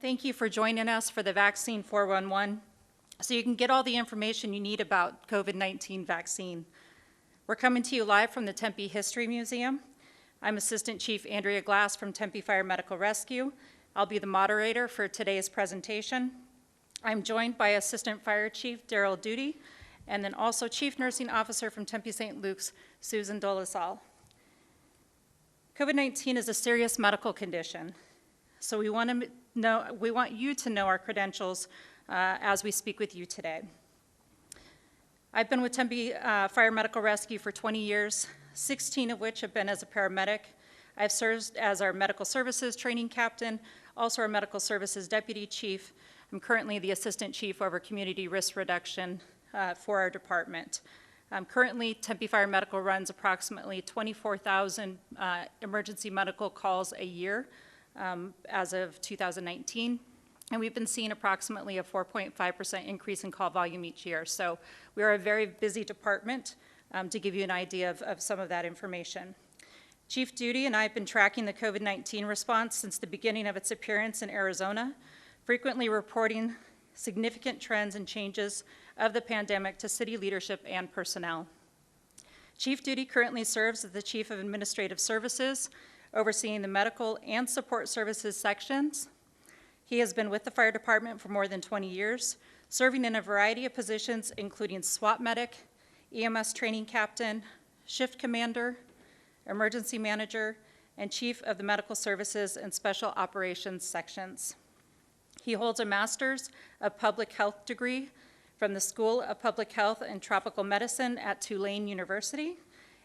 Thank you for joining us for the Vaccine 411, so you can get all the information you need about COVID-19 vaccine. We're coming to you live from the Tempe History Museum. I'm Assistant Chief Andrea Glass from Tempe Fire Medical Rescue. I'll be the moderator for today's presentation. I'm joined by Assistant Fire Chief Daryl Duty, and then also Chief Nursing Officer from Tempe St. Luke's, Susan Dolezal. COVID-19 is a serious medical condition, so we want you to know our credentials as we speak with you today. I've been with Tempe Fire Medical Rescue for 20 years, 16 of which have been as a paramedic. I've served as our medical services training captain, also our medical services deputy chief. I'm currently the assistant chief over community risk reduction for our department. Currently, Tempe Fire Medical runs approximately 24,000 emergency medical calls a year as of 2019. And we've been seeing approximately a 4.5% increase in call volume each year. So we are a very busy department to give you an idea of some of that information. Chief Duty and I have been tracking the COVID-19 response since the beginning of its appearance in Arizona, frequently reporting significant trends and changes of the pandemic to city leadership and personnel. Chief Duty currently serves as the Chief of Administrative Services, overseeing the medical and support services sections. He has been with the fire department for more than 20 years, serving in a variety of positions, including SWAT medic, EMS training captain, shift commander, emergency manager, and chief of the medical services and special operations sections. He holds a master's of public health degree from the School of Public Health and Tropical Medicine at Tulane University,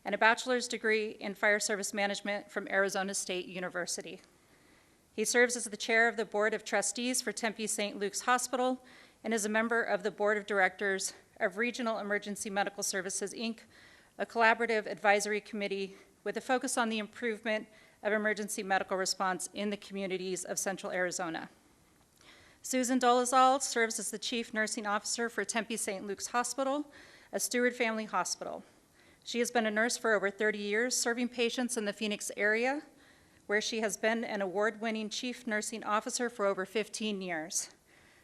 and a bachelor's degree in fire service management from Arizona State University. He serves as the chair of the Board of Trustees for Tempe St. Luke's Hospital and is a member of the Board of Directors of Regional Emergency Medical Services, Inc., a collaborative advisory committee with a focus on the improvement of emergency medical response in the communities of Central Arizona. Susan Dolezal serves as the Chief Nursing Officer for Tempe St. Luke's Hospital, a Steward family hospital. She has been a nurse for over 30 years, serving patients in the Phoenix area, where she has been an award-winning Chief Nursing Officer for over 15 years.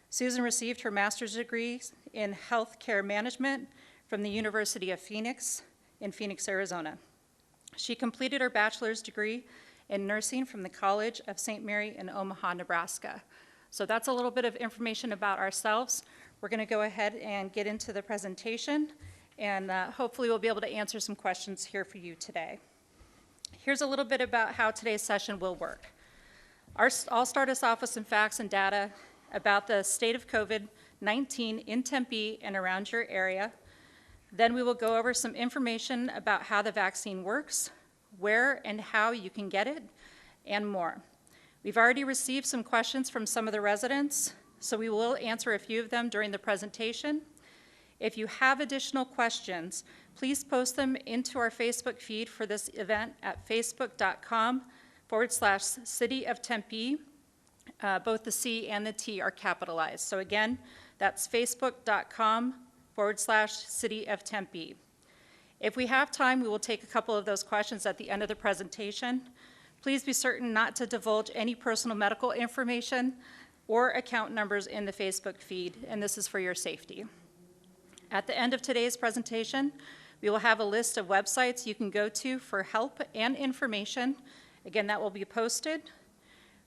Susan received her master's degree in health care management from the University of Phoenix in Phoenix, Arizona. She completed her bachelor's degree in nursing from the College of St. Mary in Omaha, Nebraska. So that's a little bit of information about ourselves. We're going to go ahead and get into the presentation, and hopefully we'll be able to answer some questions here for you today. Here's a little bit about how today's session will work. I'll start us off with some facts and data about the state of COVID-19 in Tempe and around your area. Then we will go over some information about how the vaccine works, where and how you can get it, and more. We've already received some questions from some of the residents, so we will answer a few of them during the presentation. If you have additional questions, please post them into our Facebook feed for this event at facebook.com/City of Tempe. Both the C and the T are capitalized. So again, that's facebook.com/City of Tempe. If we have time, we will take a couple of those questions at the end of the presentation. Please be certain not to divulge any personal medical information or account numbers in the Facebook feed, and this is for your safety. At the end of today's presentation, we will have a list of websites you can go to for help and information. Again, that will be posted.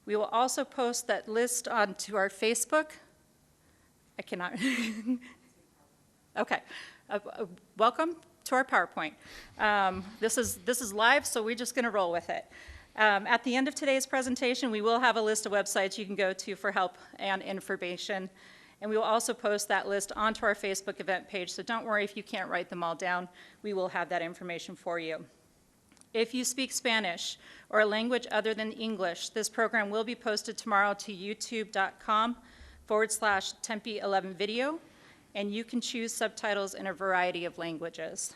We will also post that list onto our Facebook. I cannot. Okay. Welcome to our PowerPoint. This is live, so we're just going to roll with it. At the end of today's presentation, we will have a list of websites you can go to for help and information, and we will also post that list onto our Facebook event page, so don't worry if you can't write them all down. We will have that information for you. If you speak Spanish or a language other than English, this program will be posted tomorrow to youtube.com/Tempe11video, and you can choose subtitles in a variety of languages.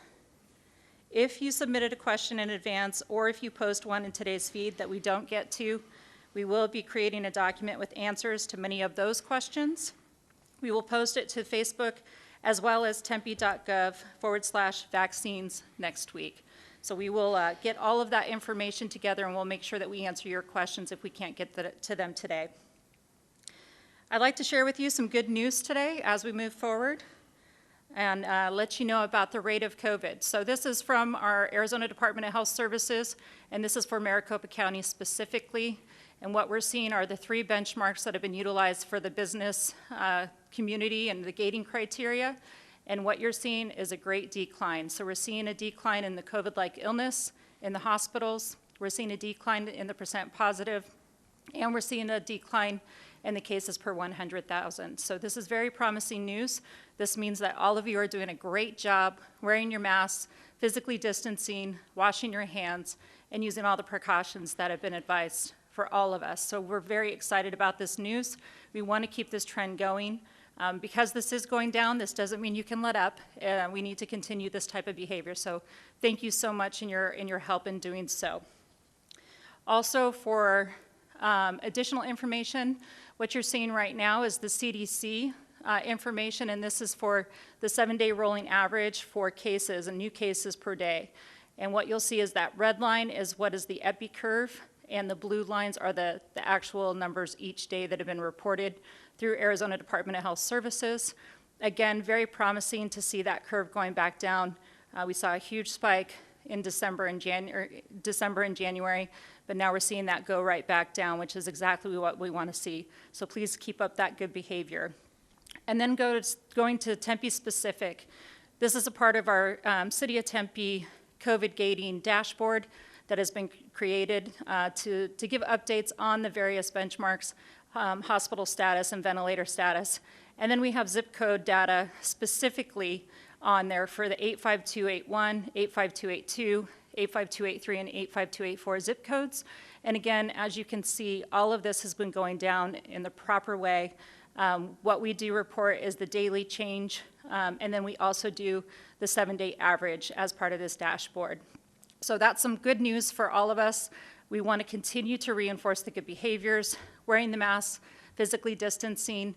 If you submitted a question in advance, or if you post one in today's feed that we don't get to, we will be creating a document with answers to many of those questions. We will post it to Facebook as well as tempe.gov/vaccines next week. So we will get all of that information together, and we'll make sure that we answer your questions if we can't get to them today. I'd like to share with you some good news today as we move forward and let you know about the rate of COVID. So this is from our Arizona Department of Health Services, and this is for Maricopa County specifically. And what we're seeing are the 3 benchmarks that have been utilized for the business community and the gating criteria. And what you're seeing is a great decline. So we're seeing a decline in the COVID-like illness in the hospitals. We're seeing a decline in the percent positive, and we're seeing a decline in the cases per 100,000. So this is very promising news. This means that all of you are doing a great job wearing your masks, physically distancing, washing your hands, and using all the precautions that have been advised for all of us. So we're very excited about this news. We want to keep this trend going. Because this is going down, this doesn't mean you can let up. We need to continue this type of behavior. So thank you so much in your help in doing so. Also, for additional information, what you're seeing right now is the CDC information, and this is for the 7-day rolling average for cases and new cases per day. And what you'll see is that red line is what is the epi curve, and the blue lines are the actual numbers each day that have been reported through Arizona Department of Health Services. Again, very promising to see that curve going back down. We saw a huge spike in December and January, but now we're seeing that go right back down, which is exactly what we want to see. So please keep up that good behavior. And then going to Tempe specific, this is a part of our City of Tempe COVID gating dashboard that has been created to give updates on the various benchmarks, hospital status and ventilator status. And then we have zip code data specifically on there for the 85281, 85282, 85283, and 85284 zip codes. And again, as you can see, all of this has been going down in the proper way. What we do report is the daily change, and then we also do the 7-day average as part of this dashboard. So that's some good news for all of us. We want to continue to reinforce the good behaviors, wearing the mask, physically distancing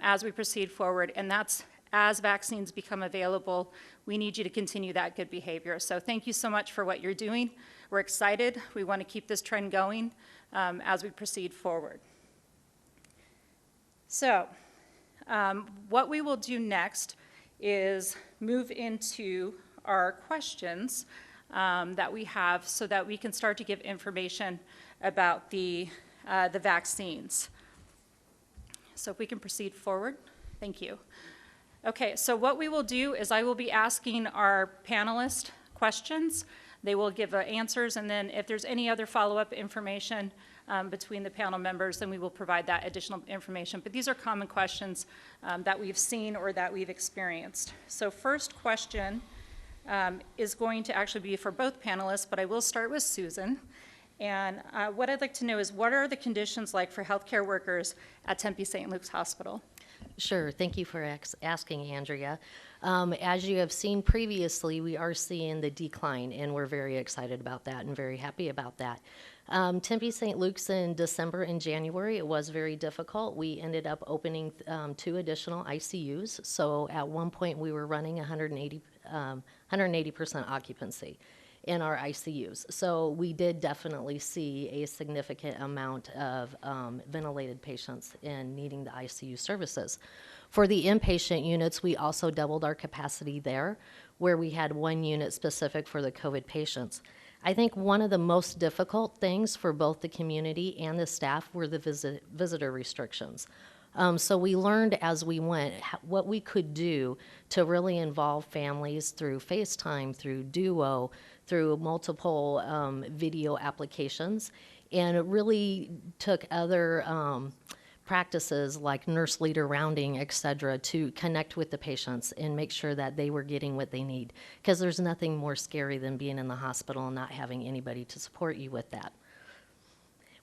as we proceed forward, and that's as vaccines become available. We need you to continue that good behavior. So thank you so much for what you're doing. We're excited. We want to keep this trend going as we proceed forward. So what we will do next is move into our questions that we have so that we can start to give information about the vaccines. So if we can proceed forward. Thank you. Okay, so what we will do is I will be asking our panelists questions. They will give answers, and then if there's any other follow-up information between the panel members, then we will provide that additional information. But these are common questions that we've seen or that we've experienced. So first question is going to actually be for both panelists, but I will start with Susan. And what I'd like to know is, what are the conditions like for healthcare workers at Tempe St. Luke's Hospital? Sure. Thank you for asking, Andrea. As you have seen previously, we are seeing the decline, and we're very excited about that and very happy about that. Tempe St. Luke's in December and January, it was very difficult. We ended up opening 2 additional ICUs. So at one point, we were running 180% occupancy in our ICUs. So we did definitely see a significant amount of ventilated patients in needing the ICU services. For the inpatient units, we also doubled our capacity there, where we had 1 unit specific for the COVID patients. I think one of the most difficult things for both the community and the staff were the visitor restrictions. So we learned as we went what we could do to really involve families through FaceTime, through Duo, through multiple video applications, and it really took other practices like nurse leader rounding, et cetera, to connect with the patients and make sure that they were getting what they need, because there's nothing more scary than being in the hospital and not having anybody to support you with that.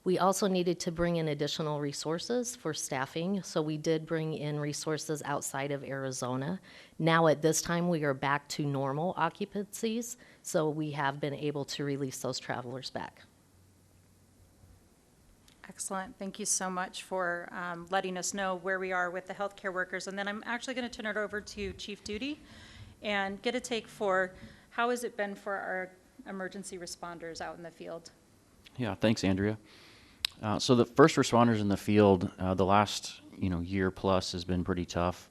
We also needed to bring in additional resources for staffing, so we did bring in resources outside of Arizona. Now at this time, we are back to normal occupancies, so we have been able to release those travelers back. Excellent. Thank you so much for letting us know where we are with the healthcare workers. And then I'm actually going to turn it over to Chief Duty and get a take for how has it been for our emergency responders out in the field. Yeah, thanks, Andrea. So the first responders in the field, the last year plus has been pretty tough.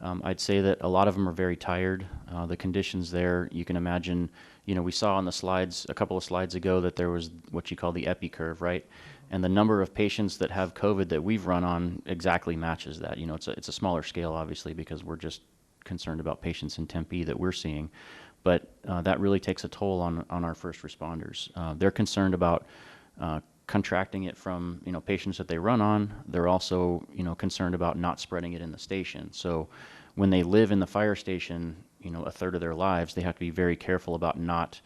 I'd say that a lot of them are very tired. The conditions there, you can imagine. We saw on the slides a couple of slides ago that there was what you call the epi curve, right? And the number of patients that have COVID that we've run on exactly matches that. It's a smaller scale, obviously, because we're just concerned about patients in Tempe that we're seeing. But that really takes a toll on our first responders. They're concerned about contracting it from patients that they run on. They're also concerned about not spreading it in the station. So when they live in the fire station, a third of their lives, they have to be very careful about not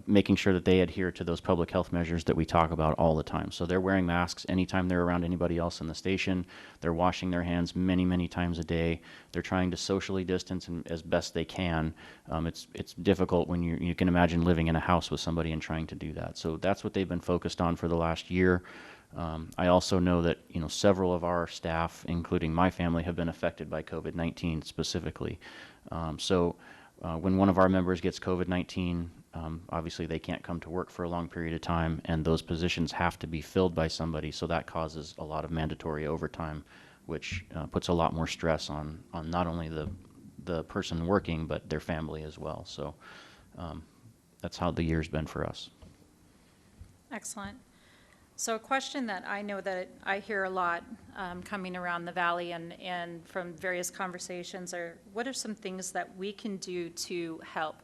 making sure that they adhere to those public health measures that we talk about all the time. So they're wearing masks anytime they're around anybody else in the station. They're washing their hands many, many times a day. They're trying to socially distance as best they can. It's difficult when you can imagine living in a house with somebody and trying to do that. So that's what they've been focused on for the last year. I also know that several of our staff, including my family, have been affected by COVID-19 specifically. When one of our members gets COVID-19, obviously they can't come to work for a long period of time, and those positions have to be filled by somebody, so that causes a lot of mandatory overtime, which puts a lot more stress on not only the person working, but their family as well. So that's how the year's been for us. Excellent. So a question that I know that I hear a lot coming around the valley and from various conversations are, what are some things that we can do to help?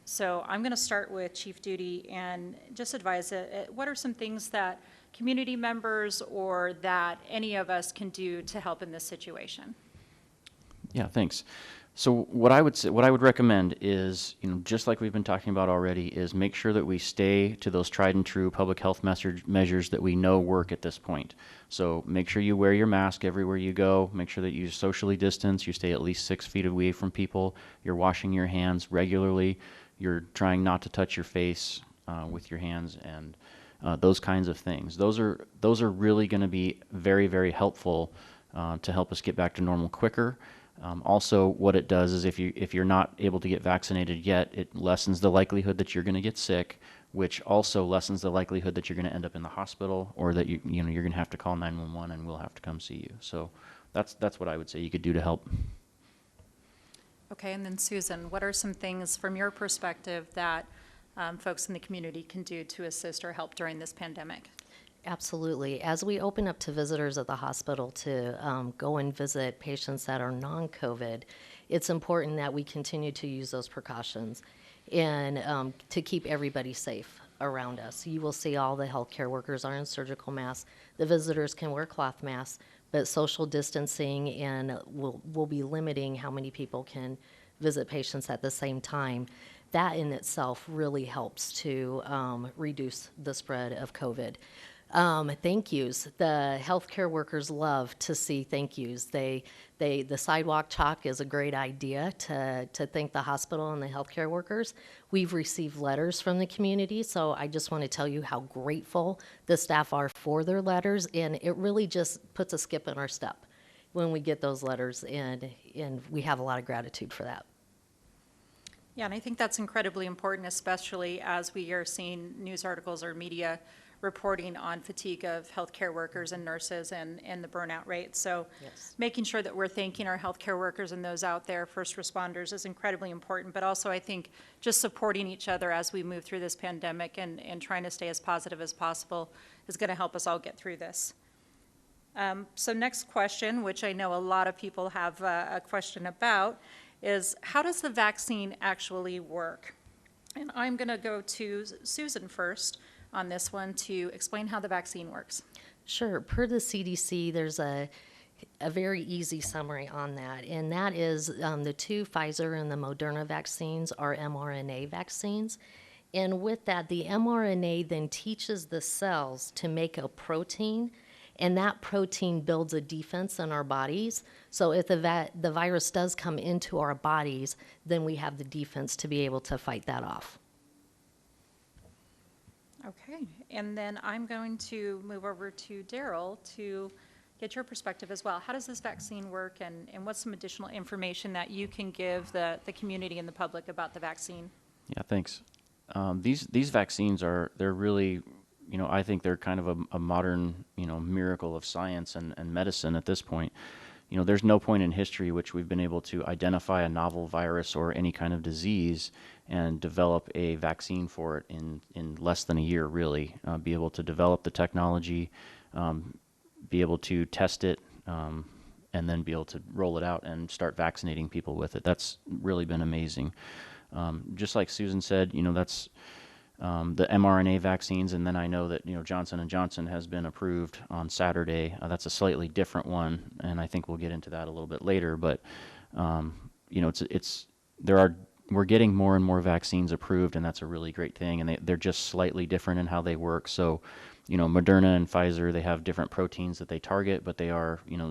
So I'm going to start with Chief Duty and just advise what are some things that community members or that any of us can do to help in this situation? Yeah, thanks. So what I would recommend is, just like we've been talking about already, is make sure that we stay to those tried and true public health measures that we know work at this point. So make sure you wear your mask everywhere you go. Make sure that you socially distance. You stay at least 6 feet away from people. You're washing your hands regularly. You're trying not to touch your face with your hands and those kinds of things. Those are really going to be very, very helpful to help us get back to normal quicker. Also, what it does is if you're not able to get vaccinated yet, it lessens the likelihood that you're going to get sick, which also lessens the likelihood that you're going to end up in the hospital or that you're going to have to call 911 and we'll have to come see you. So that's what I would say you could do to help. Okay, and then Susan, what are some things from your perspective that folks in the community can do to assist or help during this pandemic? Absolutely. As we open up to visitors at the hospital to go and visit patients that are non-COVID, it's important that we continue to use those precautions and to keep everybody safe around us. You will see all the healthcare workers are in surgical masks. The visitors can wear cloth masks, but social distancing and we'll be limiting how many people can visit patients at the same time. That in itself really helps to reduce the spread of COVID. Thank yous. The healthcare workers love to see thank yous. The sidewalk chalk is a great idea to thank the hospital and the healthcare workers. We've received letters from the community, so I just want to tell you how grateful the staff are for their letters, and it really just puts a skip in our step when we get those letters, and we have a lot of gratitude for that. Yeah, and I think that's incredibly important, especially as we are seeing news articles or media reporting on fatigue of healthcare workers and nurses and the burnout rate. So Yes. making sure that we're thanking our healthcare workers and those out there, first responders, is incredibly important. But also I think just supporting each other as we move through this pandemic and trying to stay as positive as possible is going to help us all get through this. So next question, which I know a lot of people have a question about, is how does the vaccine actually work? And I'm going to go to Susan first on this one to explain how the vaccine works. Sure. Per the CDC, there's a very easy summary on that, and that is the 2 Pfizer and the Moderna vaccines are mRNA vaccines. And with that, the mRNA then teaches the cells to make a protein, and that protein builds a defense in our bodies. So if the virus does come into our bodies, then we have the defense to be able to fight that off. Okay, and then I'm going to move over to Daryl to get your perspective as well. How does this vaccine work, and what's some additional information that you can give the community and the public about the vaccine? Yeah, thanks. These vaccines they're really I think they're kind of a modern, miracle of science and medicine at this point. There's no point in history which we've been able to identify a novel virus or any kind of disease and develop a vaccine for it in less than a year, really. Be able to develop the technology, be able to test it, and then be able to roll it out and start vaccinating people with it. That's really been amazing. Just like Susan said, that's the mRNA vaccines, and then I know that Johnson & Johnson has been approved on Saturday. That's a slightly different one, and I think we'll get into that a little bit later. But we're getting more and more vaccines approved, and that's a really great thing. And they're just slightly different in how they work. So, Moderna and Pfizer, they have different proteins that they target, but they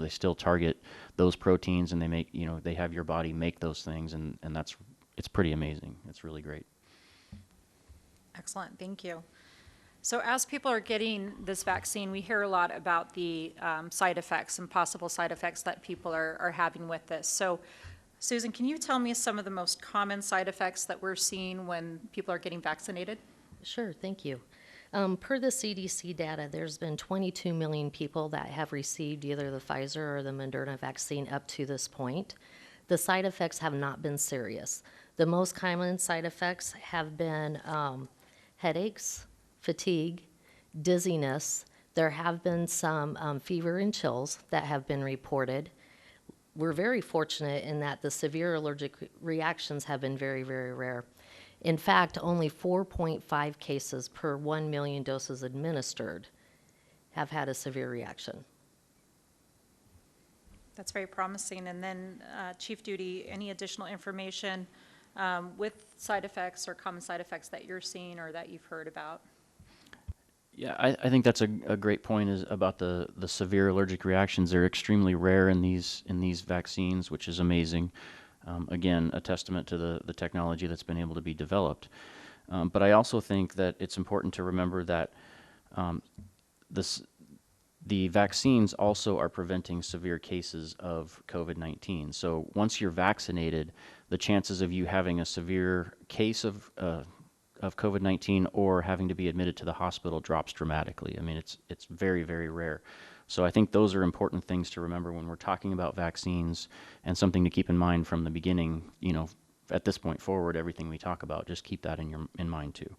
still target those proteins, and they have your body make those things, and it's pretty amazing. It's really great. Excellent, thank you. So as people are getting this vaccine, we hear a lot about the side effects and possible side effects that people are having with this. So Susan, can you tell me some of the most common side effects that we're seeing when people are getting vaccinated? Sure, thank you. Per the CDC data, there's been 22 million people that have received either the Pfizer or the Moderna vaccine up to this point. The side effects have not been serious. The most common side effects have been headaches, fatigue, dizziness. There have been some fever and chills that have been reported. We're very fortunate in that the severe allergic reactions have been very, very rare. In fact, only 4.5 cases per 1 million doses administered have had a severe reaction. That's very promising. And then Chief Duty, any additional information with side effects or common side effects that you're seeing or that you've heard about? Yeah, I think that's a great point is about the severe allergic reactions. They're extremely rare in these vaccines, which is amazing. Again, a testament to the technology that's been able to be developed. But I also think that it's important to remember that the vaccines also are preventing severe cases of COVID-19. So once you're vaccinated, the chances of you having a severe case of COVID-19 or having to be admitted to the hospital drops dramatically. I mean, it's very, very rare. So I think those are important things to remember when we're talking about vaccines, and something to keep in mind from the beginning. At this point forward, everything we talk about, just keep that in mind too.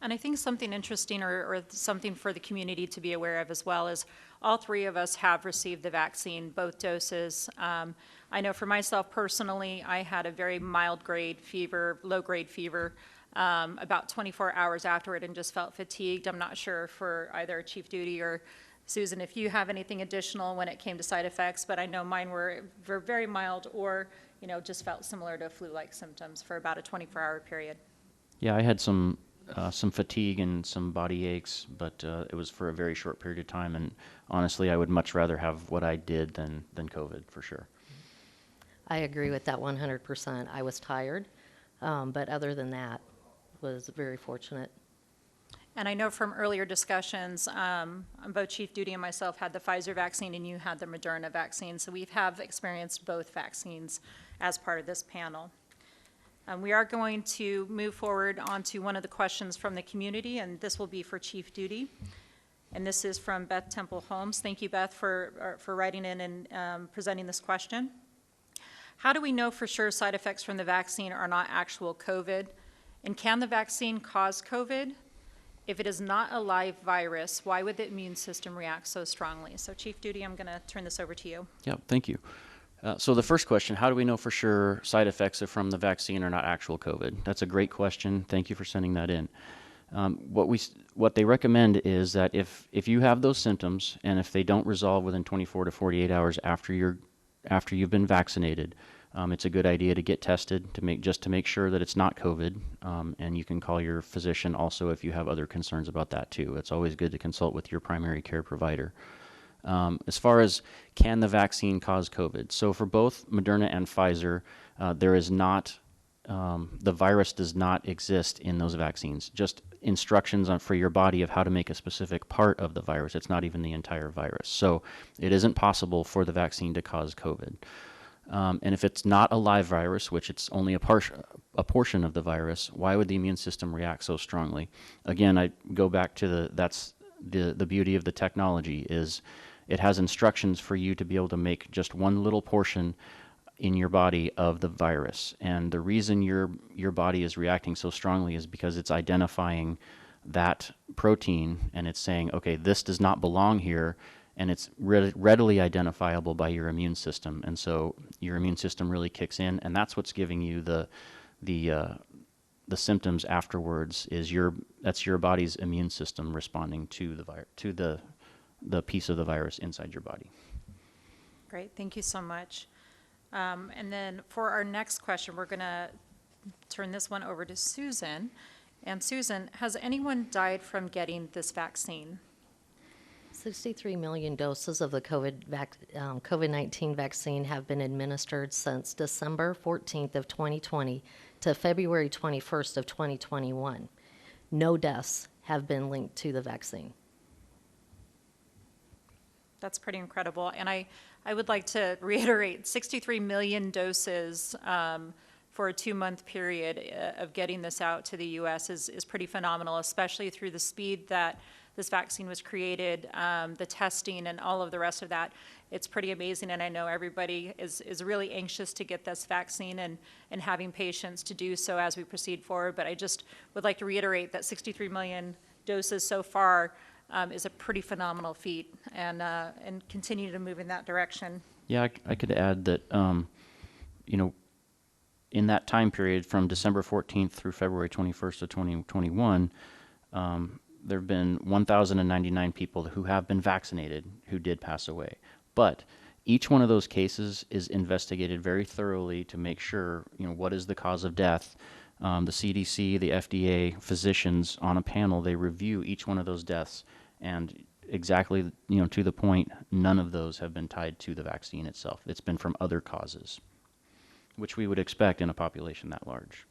And I think something interesting or something for the community to be aware of as well is all three of us have received the vaccine, both doses. I know for myself personally, I had a very mild grade fever, low grade fever, about 24 hours afterward and just felt fatigued. I'm not sure for either Chief Duty or Susan if you have anything additional when it came to side effects, but I know mine were very mild or just felt similar to flu-like symptoms for about a 24-hour period. Yeah, I had some fatigue and some body aches, but it was for a very short period of time. And honestly, I would much rather have what I did than COVID, for sure. I agree with that 100%. I was tired, but other than that, was very fortunate. And I know from earlier discussions, both Chief Duty and myself had the Pfizer vaccine and you had the Moderna vaccine. So we have experienced both vaccines as part of this panel. We are going to move forward onto one of the questions from the community, and this will be for Chief Duty. And this is from Beth Temple Holmes. Thank you, Beth, for writing in and presenting this question. How do we know for sure side effects from the vaccine are not actual COVID? And can the vaccine cause COVID? If it is not a live virus, why would the immune system react so strongly? So Chief Duty, I'm going to turn this over to you. Yeah, thank you. So the first question, how do we know for sure side effects from the vaccine are not actual COVID? That's a great question. Thank you for sending that in. What they recommend is that if you have those symptoms and if they don't resolve within 24 to 48 hours after you've been vaccinated, it's a good idea to get tested to make sure that it's not COVID. And you can call your physician also if you have other concerns about that too. It's always good to consult with your primary care provider. As far as can the vaccine cause COVID? So for both Moderna and Pfizer, there is not, the virus does not exist in those vaccines. Just instructions for your body of how to make a specific part of the virus. It's not even the entire virus. So it isn't possible for the vaccine to cause COVID. And if it's not a live virus, which it's only a a portion of the virus, why would the immune system react so strongly? Again, I go back to that's the beauty of the technology is it has instructions for you to be able to make just one little portion in your body of the virus. And the reason your body is reacting so strongly is because it's identifying that protein and it's saying, okay, this does not belong here, and it's readily identifiable by your immune system. And so your immune system really kicks in, and that's what's giving you the symptoms afterwards. That's your body's immune system responding to the piece of the virus inside your body. Great, thank you so much. And then for our next question, we're going to turn this one over to Susan. And Susan, has anyone died from getting this vaccine? 63 million doses of the COVID-19 vaccine have been administered since December 14th of 2020 to February 21st of 2021. No deaths have been linked to the vaccine. That's pretty incredible. And I would like to reiterate, 63 million doses for a 2-month period of getting this out to the U.S. is pretty phenomenal, especially through the speed that this vaccine was created, the testing and all of the rest of that. It's pretty amazing, and I know everybody is really anxious to get this vaccine and having patience to do so as we proceed forward. But I just would like to reiterate that 63 million doses so far is a pretty phenomenal feat, and continue to move in that direction. Yeah, I could add that, in that time period from December 14th through February 21st of 2021, there have been 1,099 people who have been vaccinated who did pass away. But each one of those cases is investigated very thoroughly to make sure, what is the cause of death. The CDC, the FDA, physicians on a panel, they review each one of those deaths, and exactly, to the point, none of those have been tied to the vaccine itself. It's been from other causes, which we would expect in a population that large.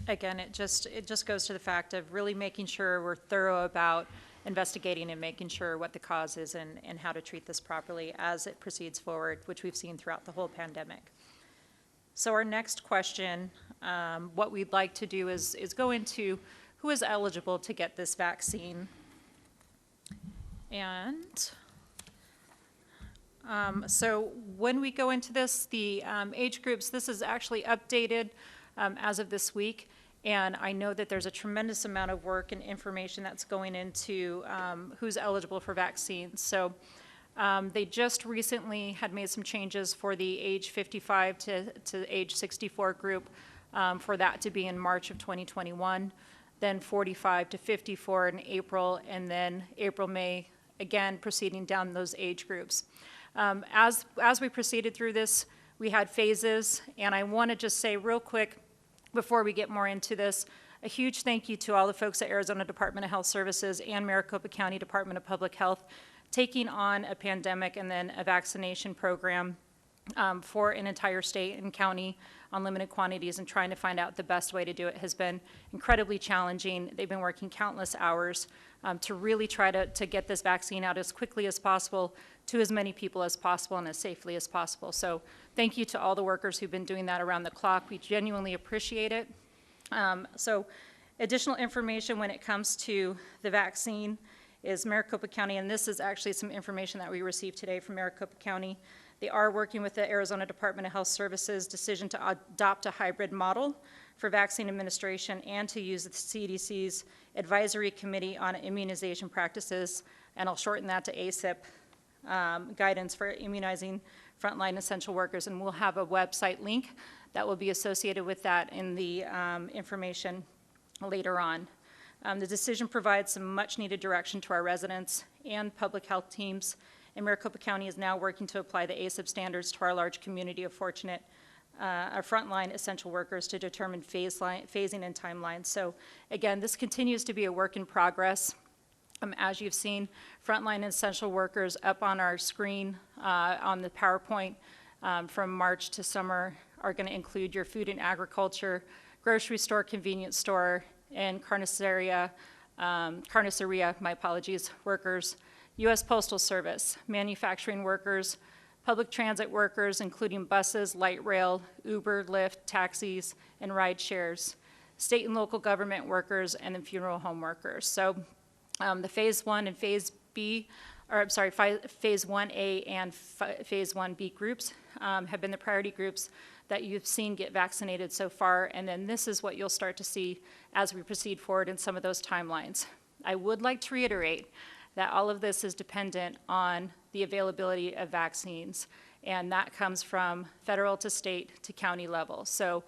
Again, it just goes to the fact of really making sure we're thorough about investigating and making sure what the cause is and how to treat this properly as it proceeds forward, which we've seen throughout the whole pandemic. So our next question, what we'd like to do is go into who is eligible to get this vaccine. And so when we go into this, the age groups, this is actually updated as of this week, and I know that there's a tremendous amount of work and information that's going into who's eligible for vaccines. So they just recently had made some changes for the age 55 to age 64 group, for that to be in March of 2021, then 45 to 54 in April, and then April, May, again proceeding down those age groups. As we proceeded through this, we had phases, and I want to just say real quick before we get more into this, a huge thank you to all the folks at Arizona Department of Health Services and Maricopa County Department of Public Health taking on a pandemic and then a vaccination program for an entire state and county on limited quantities, and trying to find out the best way to do it has been incredibly challenging. They've been working countless hours to really try to get this vaccine out as quickly as possible to as many people as possible and as safely as possible. So thank you to all the workers who've been doing that around the clock. We genuinely appreciate it. So additional information when it comes to the vaccine is Maricopa County, and this is actually some information that we received today from Maricopa County. They are working with the Arizona Department of Health Services decision to adopt a hybrid model for vaccine administration and to use the CDC's Advisory Committee on Immunization Practices, and I'll shorten that to ACIP, guidance for immunizing frontline essential workers. And we'll have a website link that will be associated with that in the information later on. The decision provides some much needed direction to our residents and public health teams, and Maricopa County is now working to apply the ACIP standards to our large community of fortunate our frontline essential workers to determine phasing and timelines. So again, this continues to be a work in progress. As you've seen, frontline essential workers up on our screen on the PowerPoint from March to summer are going to include your food and agriculture, grocery store, convenience store, and carniceria, my apologies, workers, U.S. Postal Service, manufacturing workers, public transit workers, including buses, light rail, Uber, Lyft, taxis, and ride shares, state and local government workers, and then funeral home workers. So the Phase 1 and Phase B, or I'm sorry, Phase 1A and Phase 1B groups have been the priority groups that you've seen get vaccinated so far, and then this is what you'll start to see as we proceed forward in some of those timelines. I would like to reiterate that all of this is dependent on the availability of vaccines, and that comes from federal to state to county level. So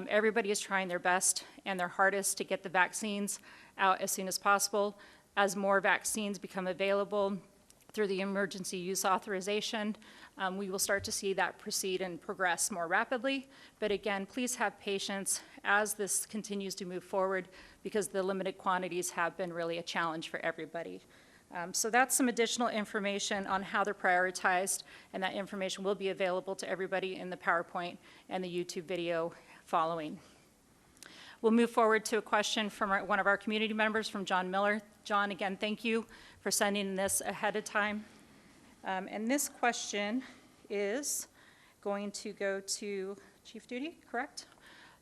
everybody is trying their best and their hardest to get the vaccines out as soon as possible. As more vaccines become available through the emergency use authorization, we will start to see that proceed and progress more rapidly. But again, please have patience as this continues to move forward, because the limited quantities have been really a challenge for everybody. So that's some additional information on how they're prioritized, and that information will be available to everybody in the PowerPoint and the YouTube video following. We'll move forward to a question from one of our community members, from John Miller. John, again, thank you for sending this ahead of time. And this question is going to go to Chief Duty, correct?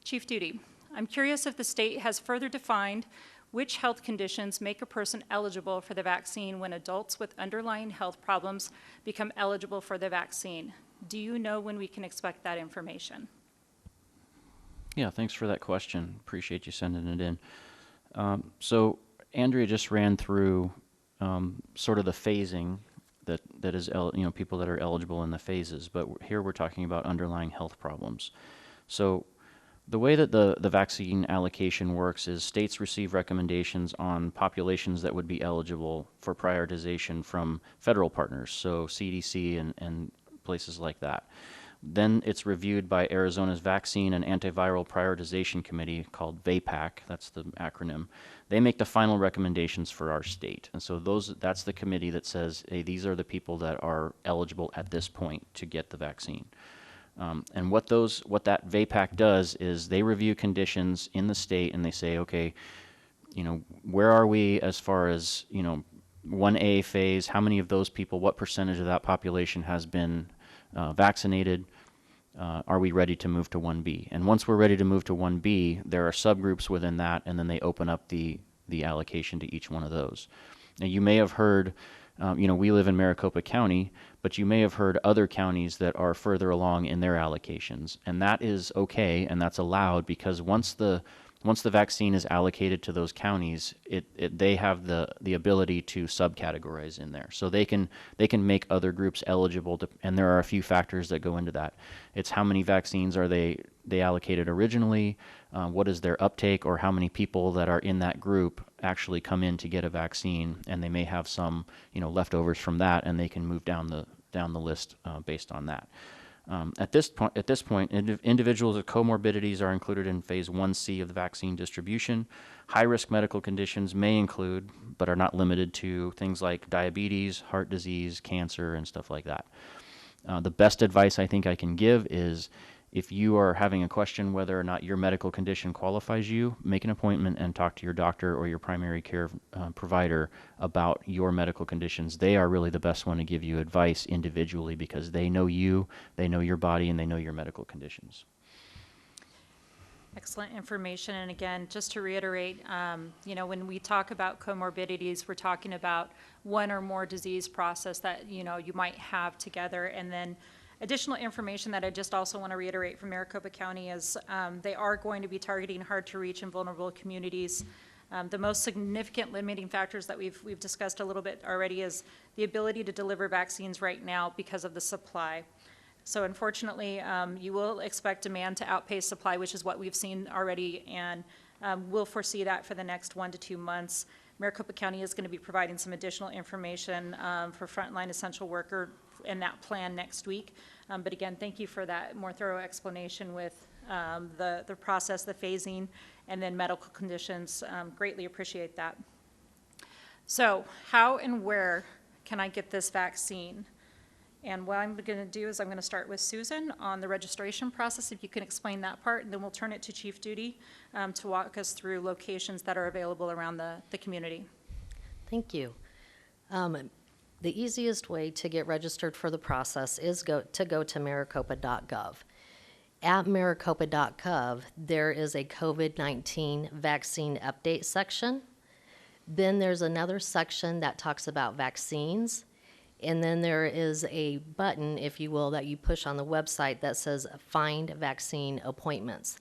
Chief Duty, I'm curious if the state has further defined which health conditions make a person eligible for the vaccine when adults with underlying health problems become eligible for the vaccine. Do you know when we can expect that information? Yeah, thanks for that question. Appreciate you sending it in. So Andrea just ran through sort of the phasing that is, people that are eligible in the phases, but here we're talking about underlying health problems. So the way that the vaccine allocation works is states receive recommendations on populations that would be eligible for prioritization from federal partners, so CDC and places like that. Then it's reviewed by Arizona's Vaccine and Antiviral Prioritization Committee, called VAPAC, that's the acronym. They make the final recommendations for our state. And so that's the committee that says, hey, these are the people that are eligible at this point to get the vaccine. And what that VAPAC does is they review conditions in the state, and they say, okay, where are we as far as, 1A phase, how many of those people, what percentage of that population has been vaccinated? Are we ready to move to 1B? And once we're ready to move to 1B, there are subgroups within that, and then they open up the allocation to each one of those. Now, you may have heard, we live in Maricopa County, but you may have heard other counties that are further along in their allocations, and that is okay, and that's allowed, because once the vaccine is allocated to those counties, they have the ability to subcategorize in there. So they can make other groups eligible, and there are a few factors that go into that. It's how many vaccines are they allocated originally, what is their uptake, or how many people that are in that group actually come in to get a vaccine, and they may have some leftovers from that, and they can move down the list based on that. At this point, individuals with comorbidities are included in Phase 1C of the vaccine distribution. High-risk medical conditions may include, but are not limited to, things like diabetes, heart disease, cancer, and stuff like that. The best advice I think I can give is, if you are having a question whether or not your medical condition qualifies you, make an appointment and talk to your doctor or your primary care provider about your medical conditions. They are really the best one to give you advice individually, because they know you, they know your body, and they know your medical conditions. Excellent information. And again, just to reiterate, when we talk about comorbidities, we're talking about one or more disease process that, you might have together. And then additional information that I just also want to reiterate from Maricopa County is they are going to be targeting hard to reach and vulnerable communities. The most significant limiting factors that we've discussed a little bit already is the ability to deliver vaccines right now because of the supply. So unfortunately, you will expect demand to outpace supply, which is what we've seen already, and we'll foresee that for the next 1 to 2 months. Maricopa County is going to be providing some additional information for frontline essential worker in that plan next week. But again, thank you for that more thorough explanation with the process, the phasing, and then medical conditions. Greatly appreciate that. So how and where can I get this vaccine? And what I'm going to do is I'm going to start with Susan on the registration process, if you can explain that part, and then we'll turn it to Chief Duty to walk us through locations that are available around the community. Thank you. The easiest way to get registered for the process is to go to maricopa.gov. At maricopa.gov, there is a COVID-19 vaccine update section. Then there's another section that talks about vaccines. And then there is a button, if you will, that you push on the website that says Find Vaccine Appointments.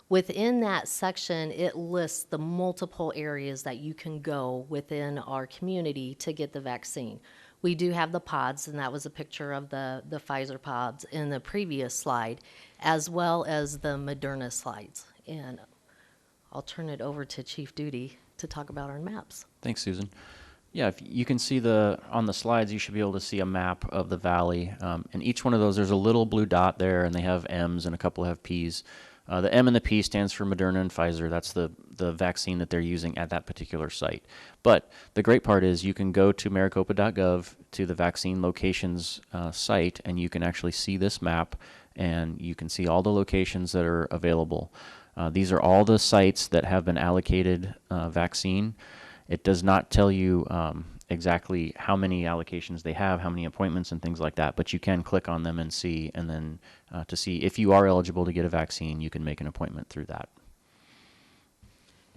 Within that section, it lists the multiple areas that you can go within our community to get the vaccine. We do have the pods, and that was a picture of the Pfizer pods in the previous slide, as well as the Moderna slides. And I'll turn it over to Chief Duty to talk about our maps. Thanks, Susan. Yeah, if you can see on the slides, you should be able to see a map of the valley. And each one of those, there's a little blue dot there, and they have M's and a couple have P's. The M and the P stands for Moderna and Pfizer. That's the vaccine that they're using at that particular site. But the great part is you can go to maricopa.gov to the vaccine locations site, and you can actually see this map, and you can see all the locations that are available. These are all the sites that have been allocated vaccine. It does not tell you exactly how many allocations they have, how many appointments and things like that, but you can click on them and see, and then to see if you are eligible to get a vaccine, you can make an appointment through that.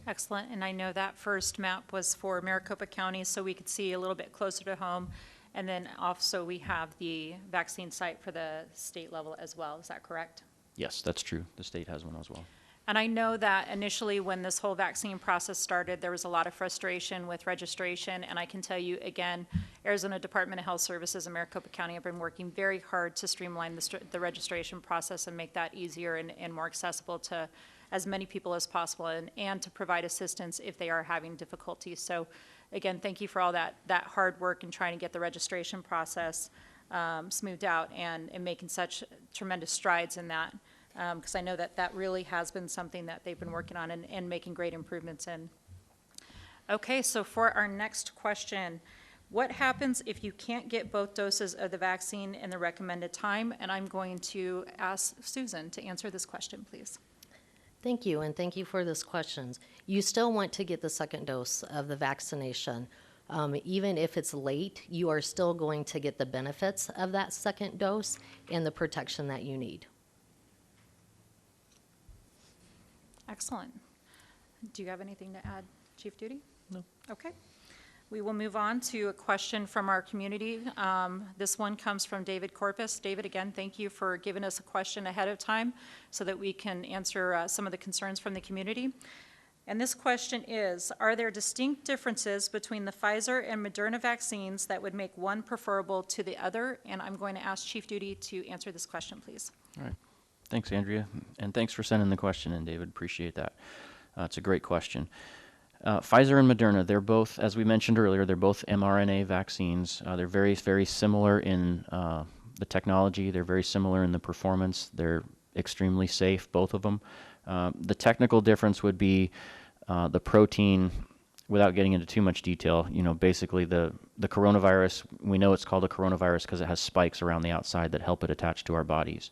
Excellent, and I know that first map was for Maricopa County, so we could see a little bit closer to home. And then also we have the vaccine site for the state level as well, is that correct? Yes, that's true. The state has one as well. And I know that initially when this whole vaccine process started, there was a lot of frustration with registration. And I can tell you again, Arizona Department of Health Services and Maricopa County have been working very hard to streamline the registration process and make that easier and more accessible to as many people as possible, and to provide assistance if they are having difficulties. So again, thank you for all that hard work in trying to get the registration process smoothed out and making such tremendous strides in that. Because I know that really has been something that they've been working on and making great improvements in. Okay, so for our next question, what happens if you can't get both doses of the vaccine in the recommended time? And I'm going to ask Susan to answer this question, please. Thank you, and thank you for this question. You still want to get the second dose of the vaccination. Even if it's late, you are still going to get the benefits of that second dose and the protection that you need. Excellent. Do you have anything to add, Chief Duty? No. Okay. We will move on to a question from our community. This one comes from David Corpus. David, again, thank you for giving us a question ahead of time so that we can answer some of the concerns from the community. And this question is, are there distinct differences between the Pfizer and Moderna vaccines that would make one preferable to the other? And I'm going to ask Chief Duty to answer this question, please. All right. Thanks, Andrea, and thanks for sending the question in, David. Appreciate that. It's a great question. Pfizer and Moderna, they're both, as we mentioned earlier, they're both mRNA vaccines. They're very, very similar in the technology. They're very similar in the performance. They're extremely safe, both of them. The technical difference would be the protein, without getting into too much detail, basically the coronavirus, we know it's called a coronavirus because it has spikes around the outside that help it attach to our bodies.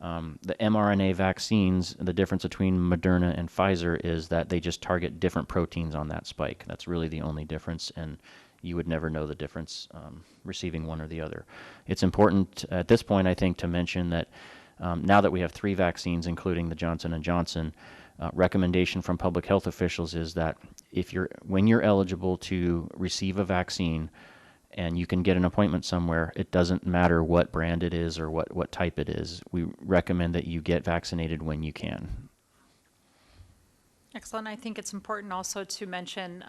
The mRNA vaccines, the difference between Moderna and Pfizer is that they just target different proteins on that spike. That's really the only difference, and you would never know the difference receiving one or the other. It's important at this point, I think, to mention that now that we have 3 vaccines, including the Johnson & Johnson, recommendation from public health officials is that when you're eligible to receive a vaccine, and you can get an appointment somewhere, it doesn't matter what brand it is or what type it is. We recommend that you get vaccinated when you can. Excellent. I think it's important also to mention,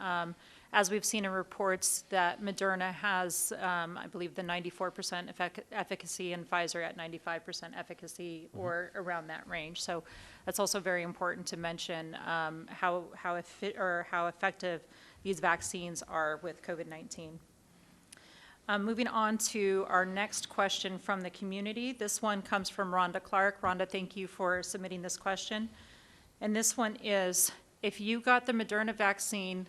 as we've seen in reports, that Moderna has, I believe, the 94% efficacy and Pfizer at 95% efficacy or around that range. So that's also very important to mention how effective these vaccines are with COVID-19. Moving on to our next question from the community. This one comes from Rhonda Clark. Rhonda, thank you for submitting this question. And this one is, if you got the Moderna vaccine,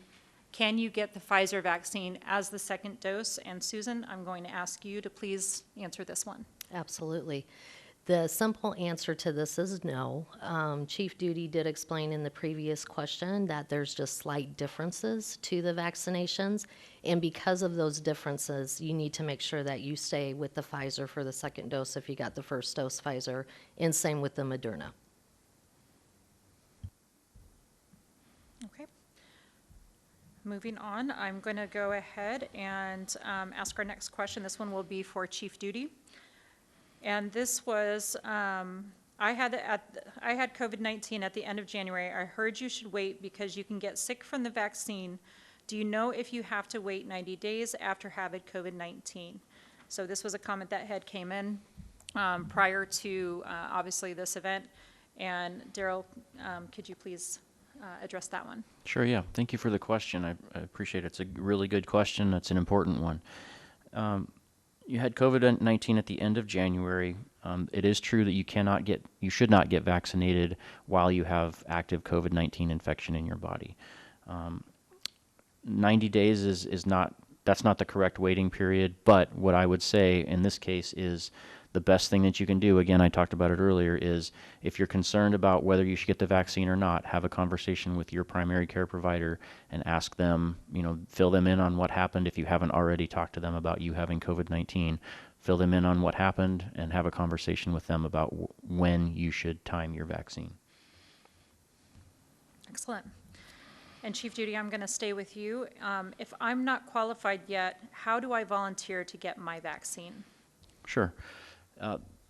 can you get the Pfizer vaccine as the second dose? And Susan, I'm going to ask you to please answer this one. Absolutely. The simple answer to this is no. Chief Duty did explain in the previous question that there's just slight differences to the vaccinations, and because of those differences, you need to make sure that you stay with the Pfizer for the second dose if you got the first dose Pfizer, and same with the Moderna. Okay. Moving on, I'm going to go ahead and ask our next question. This one will be for Chief Duty. And this was, I had COVID-19 at the end of January. I heard you should wait because you can get sick from the vaccine. Do you know if you have to wait 90 days after having COVID-19? So this was a comment that had came in prior to, obviously, this event. And Daryl, could you please address that one? Sure, yeah. Thank you for the question. I appreciate it. It's a really good question. It's an important one. You had COVID-19 at the end of January. It is true that you should not get vaccinated while you have active COVID-19 infection in your body. 90 days that's not the correct waiting period, but what I would say in this case is the best thing that you can do, again, I talked about it earlier, is if you're concerned about whether you should get the vaccine or not, have a conversation with your primary care provider and ask them, fill them in on what happened if you haven't already talked to them about you having COVID-19. Fill them in on what happened and have a conversation with them about when you should time your vaccine. Excellent. And Chief Duty, I'm going to stay with you. If I'm not qualified yet, how do I volunteer to get my vaccine? Sure.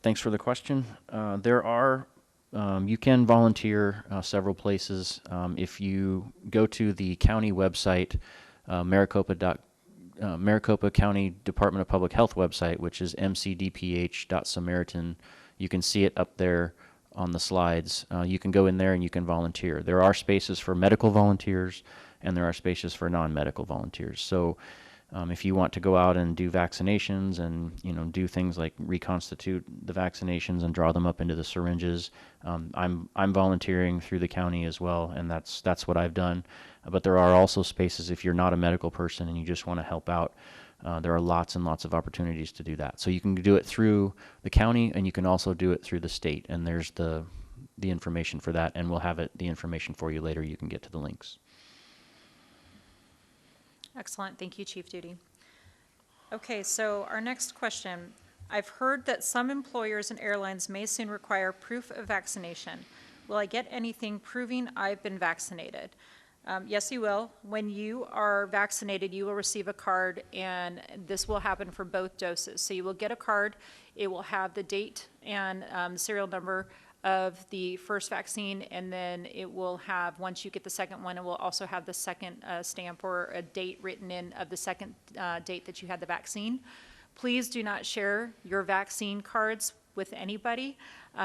Thanks for the question. You can volunteer several places. If you go to the county website, Maricopa County Department of Public Health website, which is mcdph.samaritan, you can see it up there on the slides. You can go in there and you can volunteer. There are spaces for medical volunteers and there are spaces for non-medical volunteers. So if you want to go out and do vaccinations and do things like reconstitute the vaccinations and draw them up into the syringes, I'm volunteering through the county as well, and that's what I've done. But there are also spaces if you're not a medical person and you just want to help out. There are lots and lots of opportunities to do that. So you can do it through the county and you can also do it through the state. And there's the information for that, and we'll have the information for you later. You can get to the links. Excellent. Thank you, Chief Duty. Okay, so our next question. I've heard that some employers and airlines may soon require proof of vaccination. Will I get anything proving I've been vaccinated? Yes, you will. When you are vaccinated, you will receive a card, and this will happen for both doses. So you will get a card. It will have the date and serial number of the first vaccine, and then it will have, once you get the second one, it will also have the second stamp or a date written in of the second date that you had the vaccine. Please do not share your vaccine cards with anybody.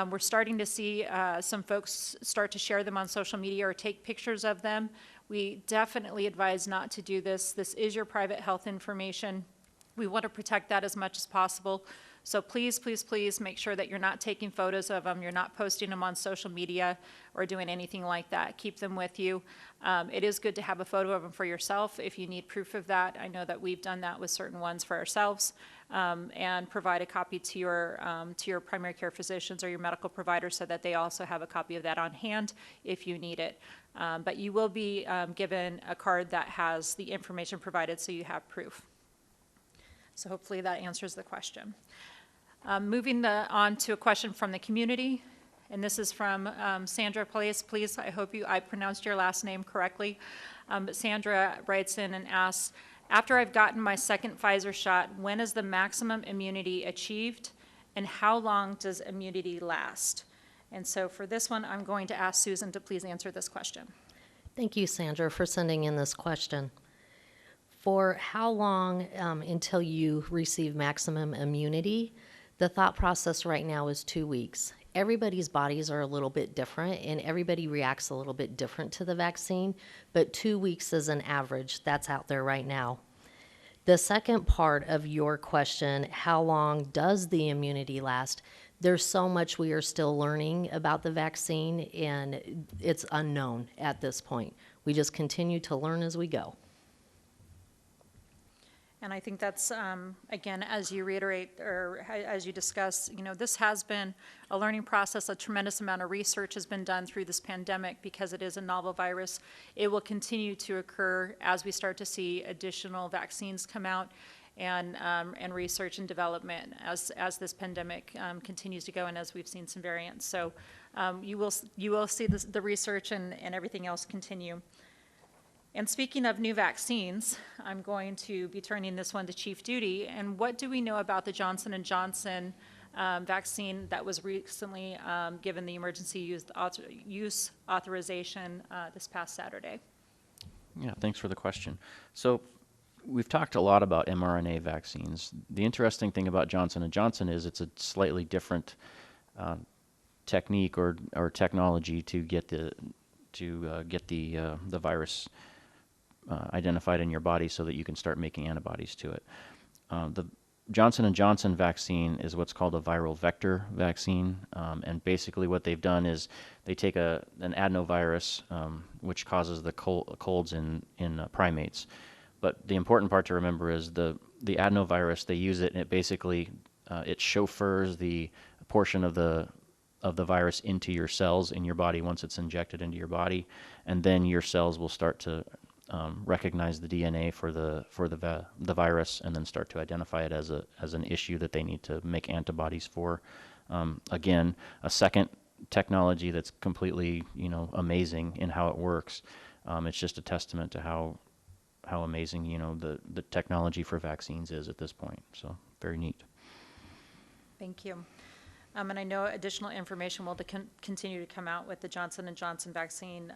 We're starting to see some folks start to share them on social media or take pictures of them. We definitely advise not to do this. This is your private health information. We want to protect that as much as possible. So please, please, please make sure that you're not taking photos of them, you're not posting them on social media or doing anything like that. Keep them with you. It is good to have a photo of them for yourself if you need proof of that. I know that we've done that with certain ones for ourselves, and provide a copy to your primary care physicians or your medical provider so that they also have a copy of that on hand if you need it. But you will be given a card that has the information provided so you have proof. So hopefully that answers the question. Moving on to a question from the community, and this is from Sandra Place. Please, I hope I pronounced your last name correctly. But Sandra writes in and asks, after I've gotten my second Pfizer shot, when is the maximum immunity achieved, and how long does immunity last? And so for this one, I'm going to ask Susan to please answer this question. Thank you, Sandra, for sending in this question. For how long until you receive maximum immunity? The thought process right now is 2 weeks. Everybody's bodies are a little bit different, and everybody reacts a little bit different to the vaccine, but 2 weeks is an average that's out there right now. The second part of your question, how long does the immunity last? There's so much we are still learning about the vaccine, and it's unknown at this point. We just continue to learn as we go. And I think that's, again, as you reiterate, or as you discuss, this has been a learning process. A tremendous amount of research has been done through this pandemic because it is a novel virus. It will continue to occur as we start to see additional vaccines come out and research and development as this pandemic continues to go and as we've seen some variants. So you will see the research and everything else continue. And speaking of new vaccines, I'm going to be turning this one to Chief Duty. And what do we know about the Johnson & Johnson vaccine that was recently given the emergency use authorization this past Saturday? Yeah, thanks for the question. So we've talked a lot about mRNA vaccines. The interesting thing about Johnson & Johnson is it's a slightly different technique or technology to get the virus identified in your body so that you can start making antibodies to it. The Johnson & Johnson vaccine is what's called a viral vector vaccine, and basically what they've done is they take an adenovirus, which causes the colds in primates. But the important part to remember is the adenovirus, they use it and it basically it chauffeurs the portion of the virus into your cells in your body once it's injected into your body, and then your cells will start to recognize the DNA for the virus, and then start to identify it as an issue that they need to make antibodies for. Again, a second technology that's completely amazing in how it works. It's just a testament to how amazing the technology for vaccines is at this point. So very neat. Thank you. And I know additional information will continue to come out with the Johnson & Johnson vaccine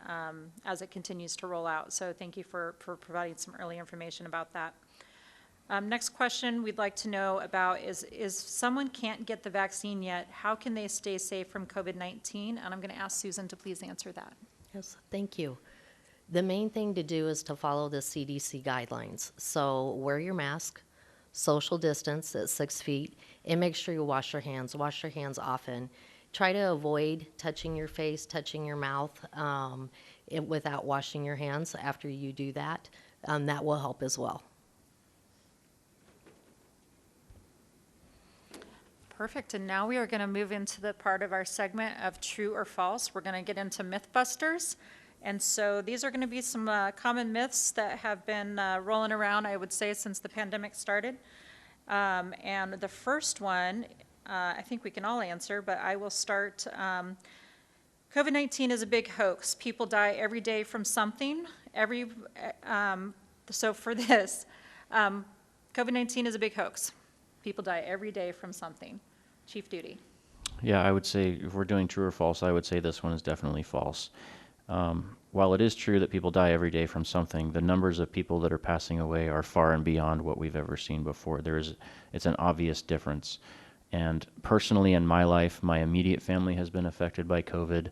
as it continues to roll out. So thank you for providing some early information about that. Next question we'd like to know about is if someone can't get the vaccine yet, how can they stay safe from COVID-19? And I'm going to ask Susan to please answer that. Yes, thank you. The main thing to do is to follow the CDC guidelines. So wear your mask, social distance at 6 feet, and make sure you wash your hands. Wash your hands often. Try to avoid touching your face, touching your mouth without washing your hands after you do that. That will help as well. Perfect. And now we are going to move into the part of our segment of true or false. We're going to get into Mythbusters. And so these are going to be some common myths that have been rolling around, I would say, since the pandemic started. And the first one, I think we can all answer, but I will start. COVID-19 is a big hoax. People die every day from something. So for this, COVID-19 is a big hoax. People die every day from something. Chief Duty. Yeah, I would say if we're doing true or false, I would say this one is definitely false. While it is true that people die every day from something, the numbers of people that are passing away are far and beyond what we've ever seen before. It's an obvious difference. And personally in my life, my immediate family has been affected by COVID.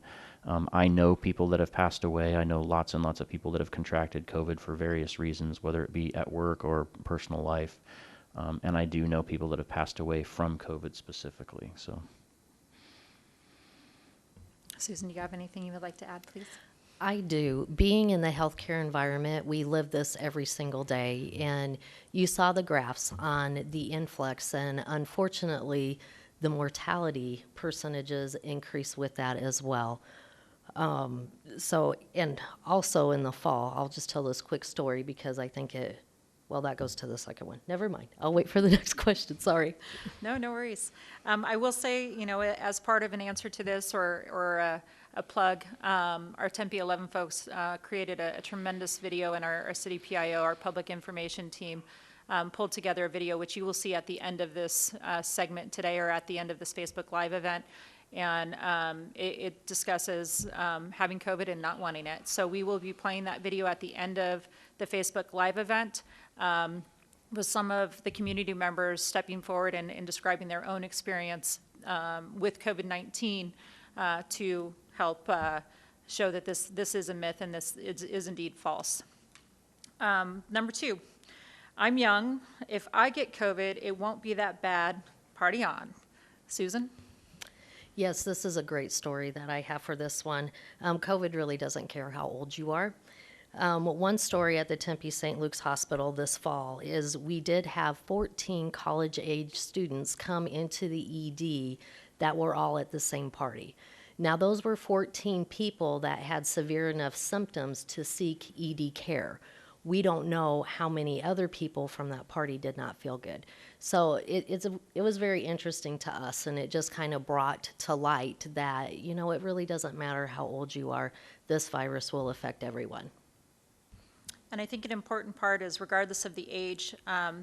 I know people that have passed away. I know lots and lots of people that have contracted COVID for various reasons, whether it be at work or personal life. And I do know people that have passed away from COVID specifically. So. Susan, do you have anything you would like to add, please? I do. Being in the healthcare environment, we live this every single day. And you saw the graphs on the influx, and unfortunately, the mortality percentages increase with that as well. And also in the fall, I'll just tell this quick story because I think that goes to the second one. Never mind. I'll wait for the next question. Sorry. No worries. I will say, as part of an answer to this or a plug, our Tempe 11 folks created a tremendous video, and our city PIO, our public information team, pulled together a video, which you will see at the end of this segment today or at the end of this Facebook Live event. And it discusses having COVID and not wanting it. So we will be playing that video at the end of the Facebook Live event with some of the community members stepping forward and describing their own experience with COVID-19 to help show that this is a myth and this is indeed false. Number 2, I'm young. If I get COVID, it won't be that bad. Party on. Susan? Yes, this is a great story that I have for this one. COVID really doesn't care how old you are. One story at the Tempe St. Luke's Hospital this fall is we did have 14 college-age students come into the ED that were all at the same party. Now, those were 14 people that had severe enough symptoms to seek ED care. We don't know how many other people from that party did not feel good. So it was very interesting to us, and it just kind of brought to light that, you know, it really doesn't matter how old you are, this virus will affect everyone. And I think an important part is regardless of the age,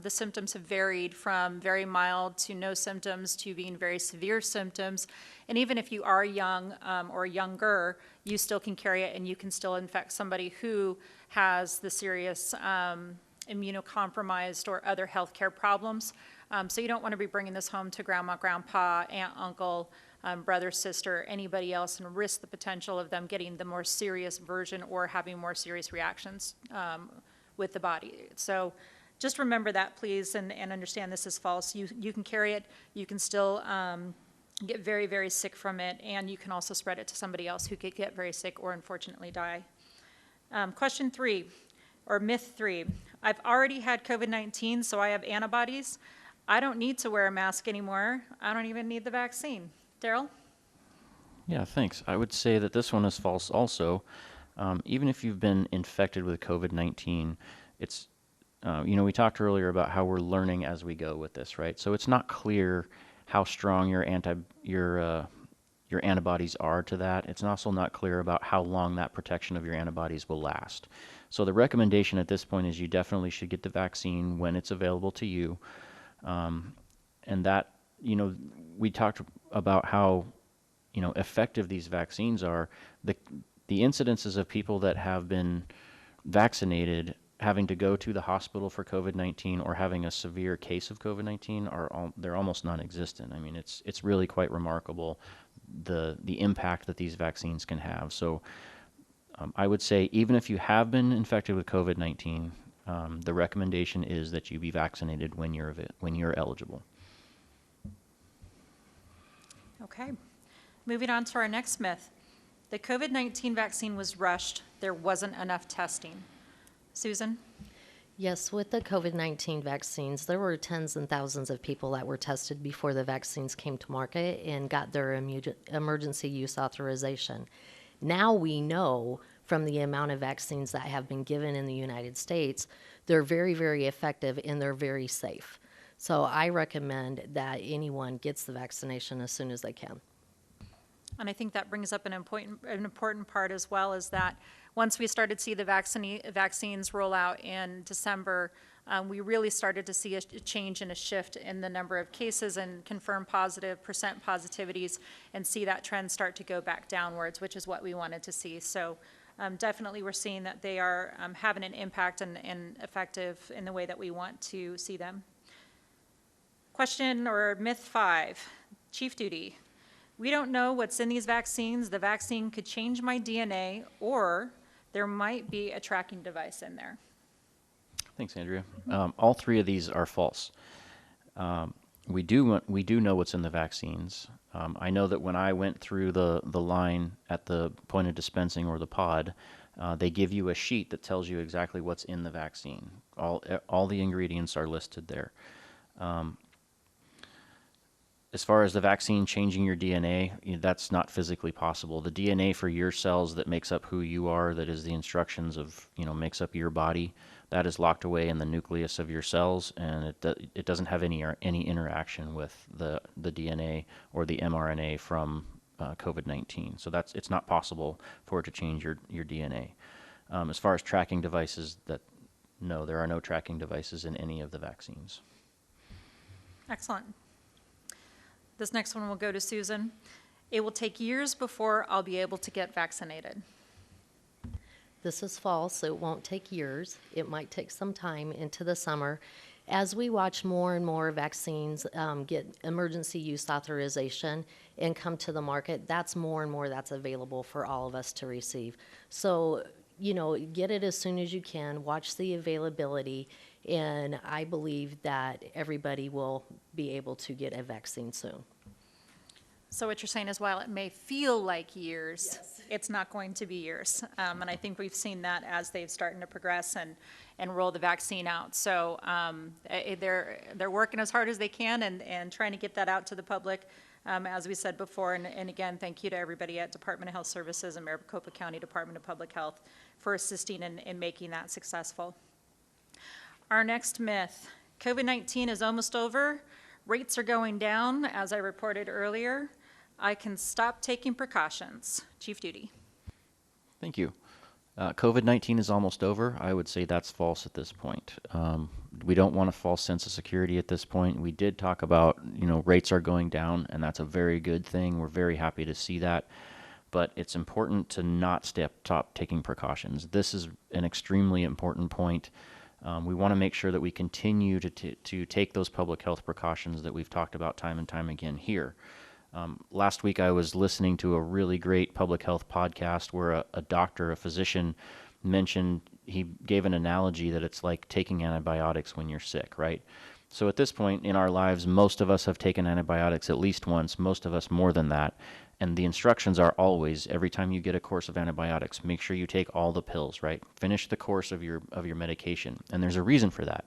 the symptoms have varied from very mild to no symptoms to being very severe symptoms. And even if you are young or younger, you still can carry it and you can still infect somebody who has the serious immunocompromised or other healthcare problems. So you don't want to be bringing this home to grandma, grandpa, aunt, uncle, brother, sister, anybody else, and risk the potential of them getting the more serious version or having more serious reactions with the body. So just remember that, please, and understand this is false. You can carry it. You can still get very, very sick from it, and you can also spread it to somebody else who could get very sick or unfortunately die. Question 3, or myth 3. I've already had COVID-19, so I have antibodies. I don't need to wear a mask anymore. I don't even need the vaccine. Daryl? Yeah, thanks. I would say that this one is false also. Even if you've been infected with COVID-19, it's, we talked earlier about how we're learning as we go with this, right? So it's not clear how strong your antibodies are to that. It's also not clear about how long that protection of your antibodies will last. So the recommendation at this point is you definitely should get the vaccine when it's available to you. And that, we talked about how, effective these vaccines are. The incidences of people that have been vaccinated having to go to the hospital for COVID-19 or having a severe case of COVID-19 they're almost non-existent. I mean, it's really quite remarkable the impact that these vaccines can have. So I would say even if you have been infected with COVID-19, the recommendation is that you be vaccinated when you're eligible. Okay. Moving on to our next myth. The COVID-19 vaccine was rushed. There wasn't enough testing. Susan? Yes, with the COVID-19 vaccines, there were tens and thousands of people that were tested before the vaccines came to market and got their emergency use authorization. Now we know from the amount of vaccines that have been given in the United States, they're very, very effective and they're very safe. So I recommend that anyone gets the vaccination as soon as they can. And I think that brings up an important part as well, is that once we started to see the vaccines roll out in December, we really started to see a change and a shift in the number of cases and confirmed positive percent positivities, and see that trend start to go back downwards, which is what we wanted to see. So definitely we're seeing that they are having an impact and effective in the way that we want to see them. Question or myth 5, chief duty. We don't know what's in these vaccines. The vaccine could change my DNA, or there might be a tracking device in there. Thanks, Andrea. All three of these are false. We do know what's in the vaccines. I know that when I went through the line at the point of dispensing or the pod, they give you a sheet that tells you exactly what's in the vaccine. All the ingredients are listed there. As far as the vaccine changing your DNA, that's not physically possible. The DNA for your cells that makes up who you are, that is the instructions of, makes up your body, that is locked away in the nucleus of your cells, and it doesn't have any interaction with the DNA or the mRNA from COVID-19. So it's not possible for it to change your DNA. As far as tracking devices, no, there are no tracking devices in any of the vaccines. Excellent. This next one will go to Susan. It will take years before I'll be able to get vaccinated. This is false. It won't take years. It might take some time into the summer. As we watch more and more vaccines get emergency use authorization and come to the market, that's more and more that's available for all of us to receive. So, get it as soon as you can, watch the availability, and I believe that everybody will be able to get a vaccine soon. So what you're saying is, while it may feel like years, Yes. it's not going to be years. And I think we've seen that as they've started to progress and roll the vaccine out. So they're working as hard as they can and trying to get that out to the public, as we said before. And again, thank you to everybody at Department of Health Services and Maricopa County Department of Public Health for assisting in making that successful. Our next myth, COVID-19 is almost over. Rates are going down, as I reported earlier. I can stop taking precautions. Chief Duty. Thank you. COVID-19 is almost over. I would say that's false at this point. We don't want a false sense of security at this point. We did talk about, rates are going down, and that's a very good thing. We're very happy to see that. But it's important to not stop taking precautions. This is an extremely important point. We want to make sure that we continue to take those public health precautions that we've talked about time and time again here. Last week I was listening to a really great public health podcast where a doctor, a physician, mentioned, he gave an analogy that it's like taking antibiotics when you're sick, right? So at this point in our lives, most of us have taken antibiotics at least once, most of us more than that. And the instructions are always, every time you get a course of antibiotics, make sure you take all the pills, right? Finish the course of your medication. And there's a reason for that.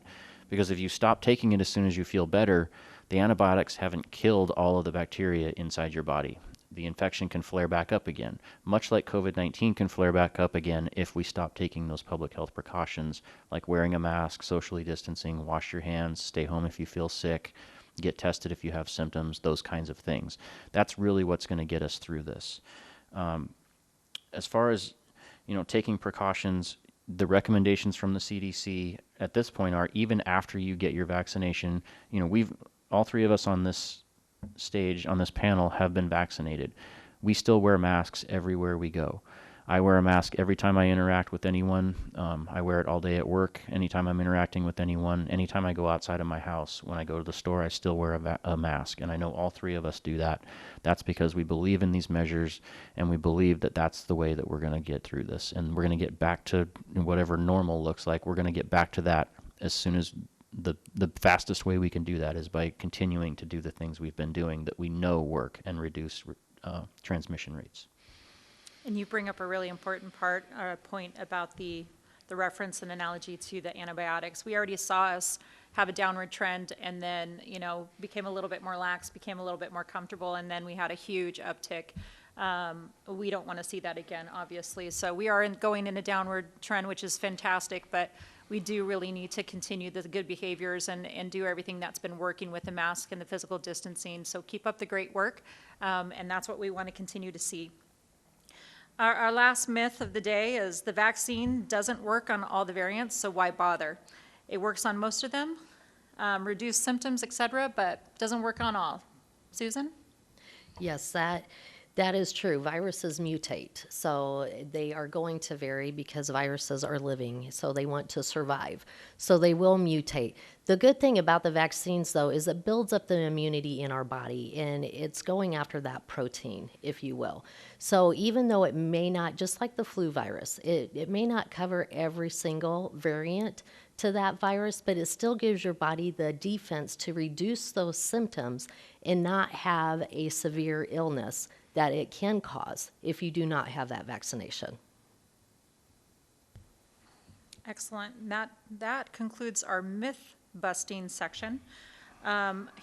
Because if you stop taking it as soon as you feel better, the antibiotics haven't killed all of the bacteria inside your body. The infection can flare back up again, much like COVID-19 can flare back up again if we stop taking those public health precautions, like wearing a mask, socially distancing, wash your hands, stay home if you feel sick, get tested if you have symptoms, those kinds of things. That's really what's going to get us through this. As far as, taking precautions, the recommendations from the CDC at this point are even after you get your vaccination, all three of us on this stage, on this panel, have been vaccinated. We still wear masks everywhere we go. I wear a mask every time I interact with anyone. I wear it all day at work, anytime I'm interacting with anyone, anytime I go outside of my house. When I go to the store, I still wear a mask, and I know all three of us do that. That's because we believe in these measures, and we believe that that's the way that we're going to get through this, and we're going to get back to whatever normal looks like. We're going to get back to that as soon as the fastest way we can do that is by continuing to do the things we've been doing that we know work and reduce transmission rates. And you bring up a really important point about the reference and analogy to the antibiotics. We already saw us have a downward trend and then, became a little bit more lax, became a little bit more comfortable, and then we had a huge uptick. We don't want to see that again, obviously. So we are going in a downward trend, which is fantastic, but we do really need to continue the good behaviors and do everything that's been working with the mask and the physical distancing. So keep up the great work, and that's what we want to continue to see. Our last myth of the day is the vaccine doesn't work on all the variants, so why bother? It works on most of them, reduce symptoms, etc., but doesn't work on all. Susan? Yes, that is true. Viruses mutate, so they are going to vary because viruses are living, so they want to survive. So they will mutate. The good thing about the vaccines, though, is it builds up the immunity in our body, and it's going after that protein, if you will. So even though it may not, just like the flu virus, it may not cover every single variant to that virus, but it still gives your body the defense to reduce those symptoms and not have a severe illness that it can cause if you do not have that vaccination. Excellent. That concludes our myth-busting section.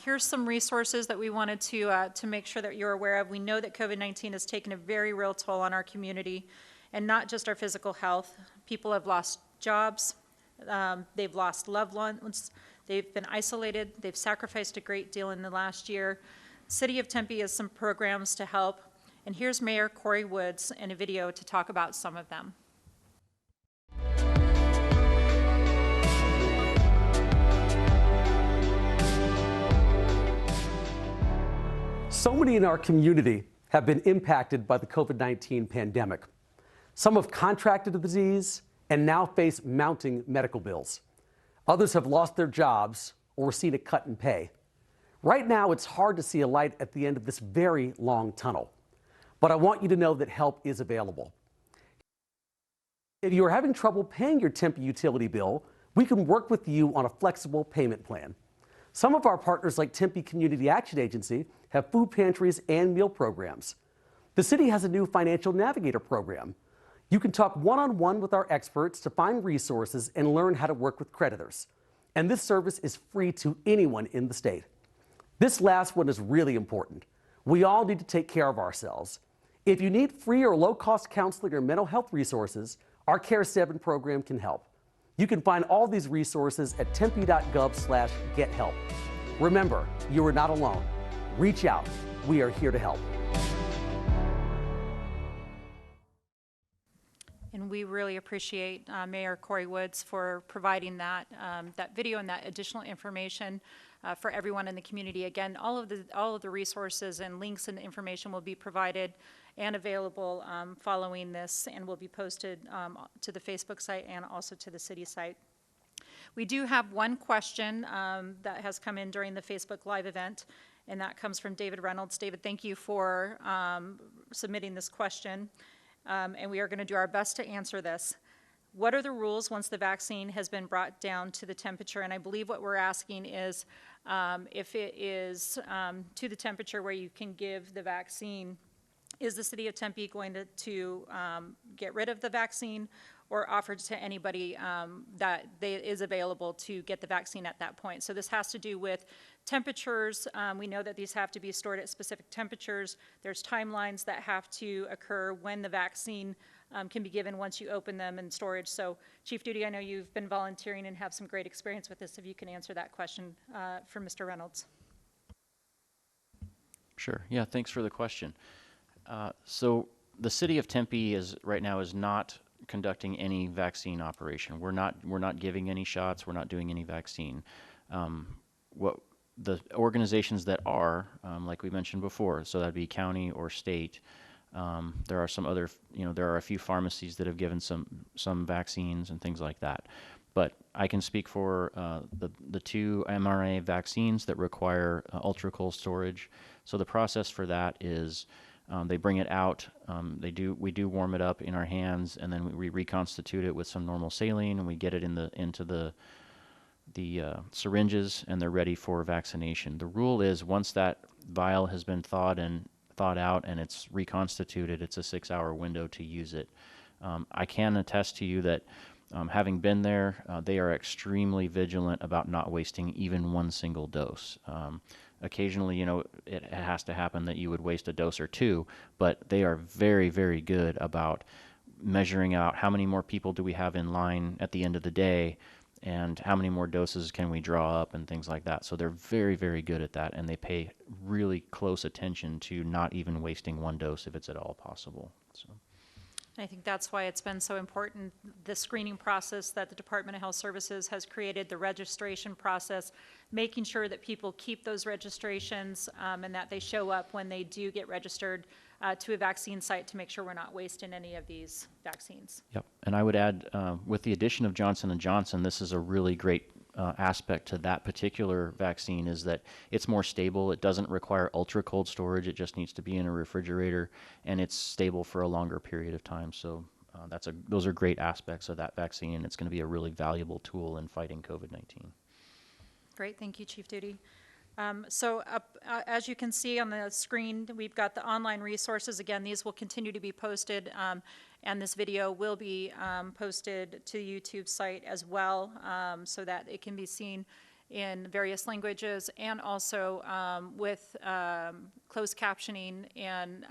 Here's some resources that we wanted to make sure that you're aware of. We know that COVID-19 has taken a very real toll on our community, and not just our physical health. People have lost jobs. They've lost loved ones. They've been isolated. They've sacrificed a great deal in the last year. City of Tempe has some programs to help, and here's Mayor Corey Woods in a video to talk about some of them. So many in our community have been impacted by the COVID-19 pandemic. Some have contracted the disease and now face mounting medical bills. Others have lost their jobs or seen a cut in pay. Right now, it's hard to see a light at the end of this very long tunnel. But I want you to know that help is available. If you are having trouble paying your Tempe utility bill, we can work with you on a flexible payment plan. Some of our partners, like Tempe Community Action Agency, have food pantries and meal programs. The city has a new financial navigator program. You can talk one-on-one with our experts to find resources and learn how to work with creditors. And this service is free to anyone in the state. This last one is really important. We all need to take care of ourselves. If you need free or low-cost counseling or mental health resources, our Care 7 program can help. You can find all these resources at tempe.gov/gethelp. Remember, you are not alone. Reach out. We are here to help. And we really appreciate Mayor Corey Woods for providing that video and that additional information for everyone in the community. Again, all of the resources and links and information will be provided and available following this, and will be posted to the Facebook site and also to the city site. We do have one question that has come in during the Facebook Live event, and that comes from David Reynolds. David, thank you for submitting this question. And we are going to do our best to answer this. What are the rules once the vaccine has been brought down to the temperature? And I believe what we're asking is if it is to the temperature where you can give the vaccine, is the city of Tempe going to get rid of the vaccine or offer it to anybody that is available to get the vaccine at that point? So this has to do with temperatures. We know that these have to be stored at specific temperatures. There's timelines that have to occur when the vaccine can be given once you open them in storage. So Chief Duty, I know you've been volunteering and have some great experience with this. If you can answer that question for Mr. Reynolds. Sure. Yeah, thanks for the question. So the city of Tempe right now is not conducting any vaccine operation. We're not giving any shots. We're not doing any vaccine. What the organizations that are, like we mentioned before, so that'd be county or state. There are some other, there are a few pharmacies that have given some vaccines and things like that. But I can speak for the two mRNA vaccines that require ultra cold storage. So the process for that is they bring it out. We do warm it up in our hands, and then we reconstitute it with some normal saline, and we get it into the syringes, and they're ready for vaccination. The rule is once that vial has been thawed out and it's reconstituted, it's a 6-hour window to use it. I can attest to you that having been there, they are extremely vigilant about not wasting even one single dose. Occasionally, it has to happen that you would waste a dose or two, but they are very, very good about measuring out how many more people do we have in line at the end of the day, and how many more doses can we draw up and things like that. So they're very, very good at that, and they pay really close attention to not even wasting one dose if it's at all possible. So. I think that's why it's been so important, the screening process that the Department of Health Services has created, the registration process, making sure that people keep those registrations and that they show up when they do get registered to a vaccine site to make sure we're not wasting any of these vaccines. Yep, and I would add, with the addition of Johnson & Johnson, this is a really great aspect to that particular vaccine, is that it's more stable. It doesn't require ultra cold storage. It just needs to be in a refrigerator, and it's stable for a longer period of time. So those are great aspects of that vaccine, and it's going to be a really valuable tool in fighting COVID-19. Great, thank you, Chief Duty. As you can see on the screen, we've got the online resources. Again, these will continue to be posted, and this video will be posted to the YouTube site as well, so that it can be seen in various languages, and also with closed captioning and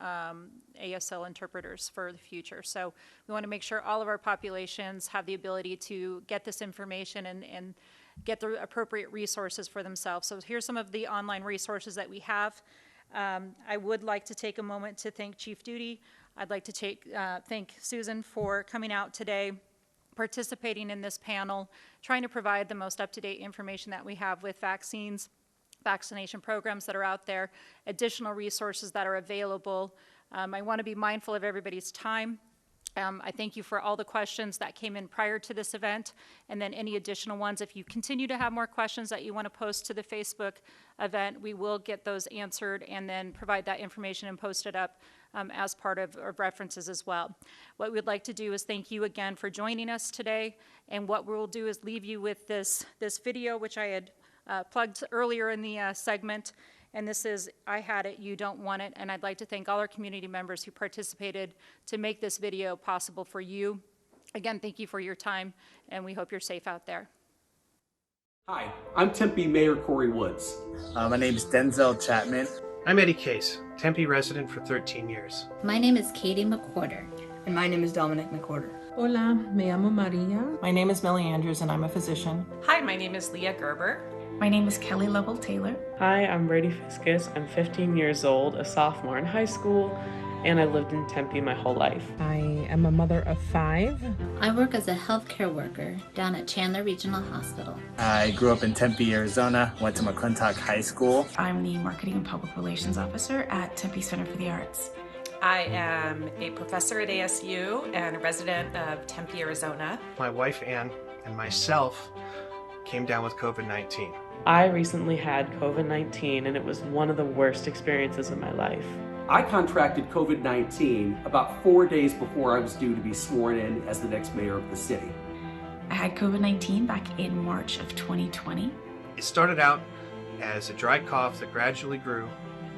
ASL interpreters for the future. So we want to make sure all of our populations have the ability to get this information and get the appropriate resources for themselves. So here's some of the online resources that we have. I would like to take a moment to thank Chief Duty. I'd like to thank Susan for coming out today, participating in this panel, trying to provide the most up-to-date information that we have with vaccines, vaccination programs that are out there, additional resources that are available. I want to be mindful of everybody's time. I thank you for all the questions that came in prior to this event, and then any additional ones. If you continue to have more questions that you want to post to the Facebook event, we will get those answered and then provide that information and post it up as part of references as well. What we'd like to do is thank you again for joining us today, and what we'll do is leave you with this video, which I had plugged earlier in the segment, And this is, I had it, you don't want it. And I'd like to thank all our community members who participated to make this video possible for you. Again, thank you for your time, and we hope you're safe out there. Hi, I'm Tempe Mayor Corey Woods. My name is Denzel Chapman. I'm Eddie Case, Tempe resident for 13 years. My name is Katie McWhorter. And my name is Dominic McWhorter. Hola, me llamo Maria. My name is Millie Andrews and I'm a physician. Hi, my name is Leah Gerber. My name is Kelly Lovell Taylor. Hi, I'm Brady Fiscus. I'm 15 years old, a sophomore in high school, and I lived in Tempe my whole life. I am a mother of 5. I work as a healthcare worker down at Chandler Regional Hospital. I grew up in Tempe, Arizona, went to McClintock High School. I'm the Marketing and Public Relations Officer at Tempe Center for the Arts. I am a professor at ASU and a resident of Tempe, Arizona. My wife Ann and myself came down with COVID-19. I recently had COVID-19 and it was one of the worst experiences of my life. I contracted COVID-19 about 4 days before I was due to be sworn in as the next mayor of the city. I had COVID-19 back in March of 2020. It started out as a dry cough that gradually grew.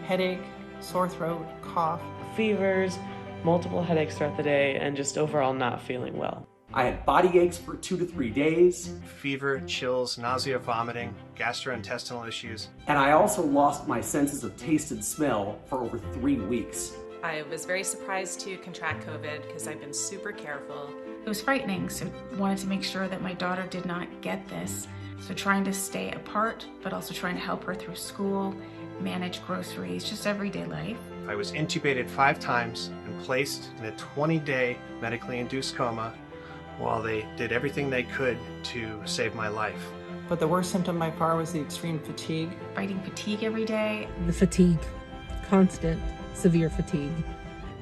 Headache, sore throat, cough. Fevers, multiple headaches throughout the day, and just overall not feeling well. I had body aches for 2 to 3 days. Fever, chills, nausea, vomiting, gastrointestinal issues. And I also lost my senses of taste and smell for over 3 weeks. I was very surprised to contract COVID because I've been super careful. It was frightening, so wanted to make sure that my daughter did not get this. So trying to stay apart, but also trying to help her through school, manage groceries, just everyday life. I was intubated 5 times and placed in a 20-day medically induced coma while they did everything they could to save my life. But the worst symptom by far was the extreme fatigue. Fighting fatigue every day. The fatigue, constant, severe fatigue.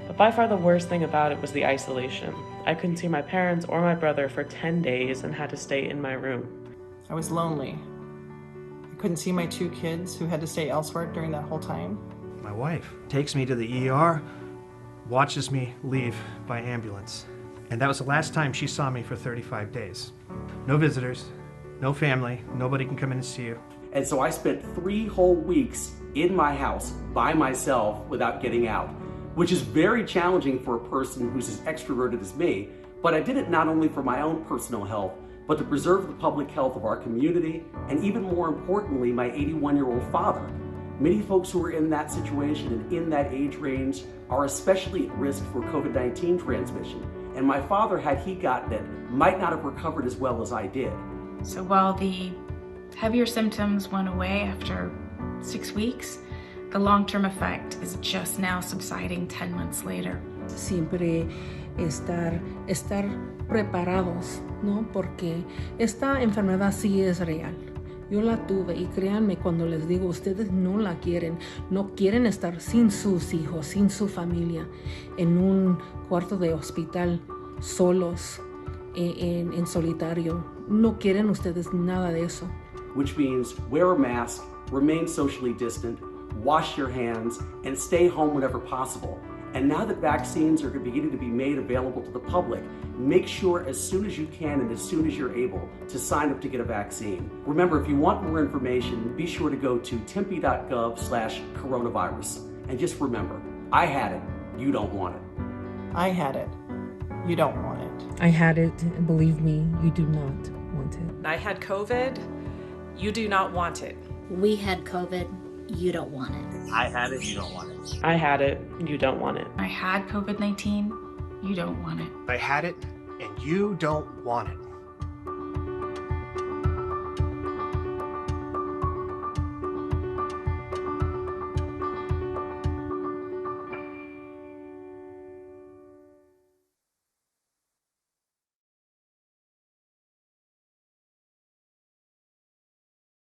But by far the worst thing about it was the isolation. I couldn't see my parents or my brother for 10 days and had to stay in my room. I was lonely. I couldn't see my 2 kids who had to stay elsewhere during that whole time. My wife takes me to the ER, watches me leave by ambulance. And that was the last time she saw me for 35 days. No visitors, no family, nobody can come in and see you. And so I spent 3 whole weeks in my house by myself without getting out, which is very challenging for a person who's as extroverted as me. But I did it not only for my own personal health, but to preserve the public health of our community, and even more importantly, my 81-year-old father. Many folks who are in that situation and in that age range are especially at risk for COVID-19 transmission. And my father, had he gotten it, might not have recovered as well as I did. So while the heavier symptoms went away after 6 weeks, the long-term effect is just now subsiding 10 months later. Siempre estar preparados, ¿no? Porque esta enfermedad sí es real. Yo la tuve y créanme cuando les digo, ustedes no la quieren, no quieren estar sin sus hijos, sin su familia, en un cuarto de hospital, solos, en solitario. No quieren ustedes nada de eso. Which means wear a mask, remain socially distant, wash your hands, and stay home whenever possible. And now that vaccines are beginning to be made available to the public, make sure as soon as you can and as soon as you're able to sign up to get a vaccine. Remember, if you want more information, be sure to go to tempe.gov/coronavirus. And just remember, I had it, you don't want it. I had it. You don't want it. I had it, and believe me, you do not want it. I had COVID. You do not want it. We had COVID. You don't want it. I had it, you don't want it. I had it, you don't want it. I had COVID-19. You don't want it. I had it, and you don't want it.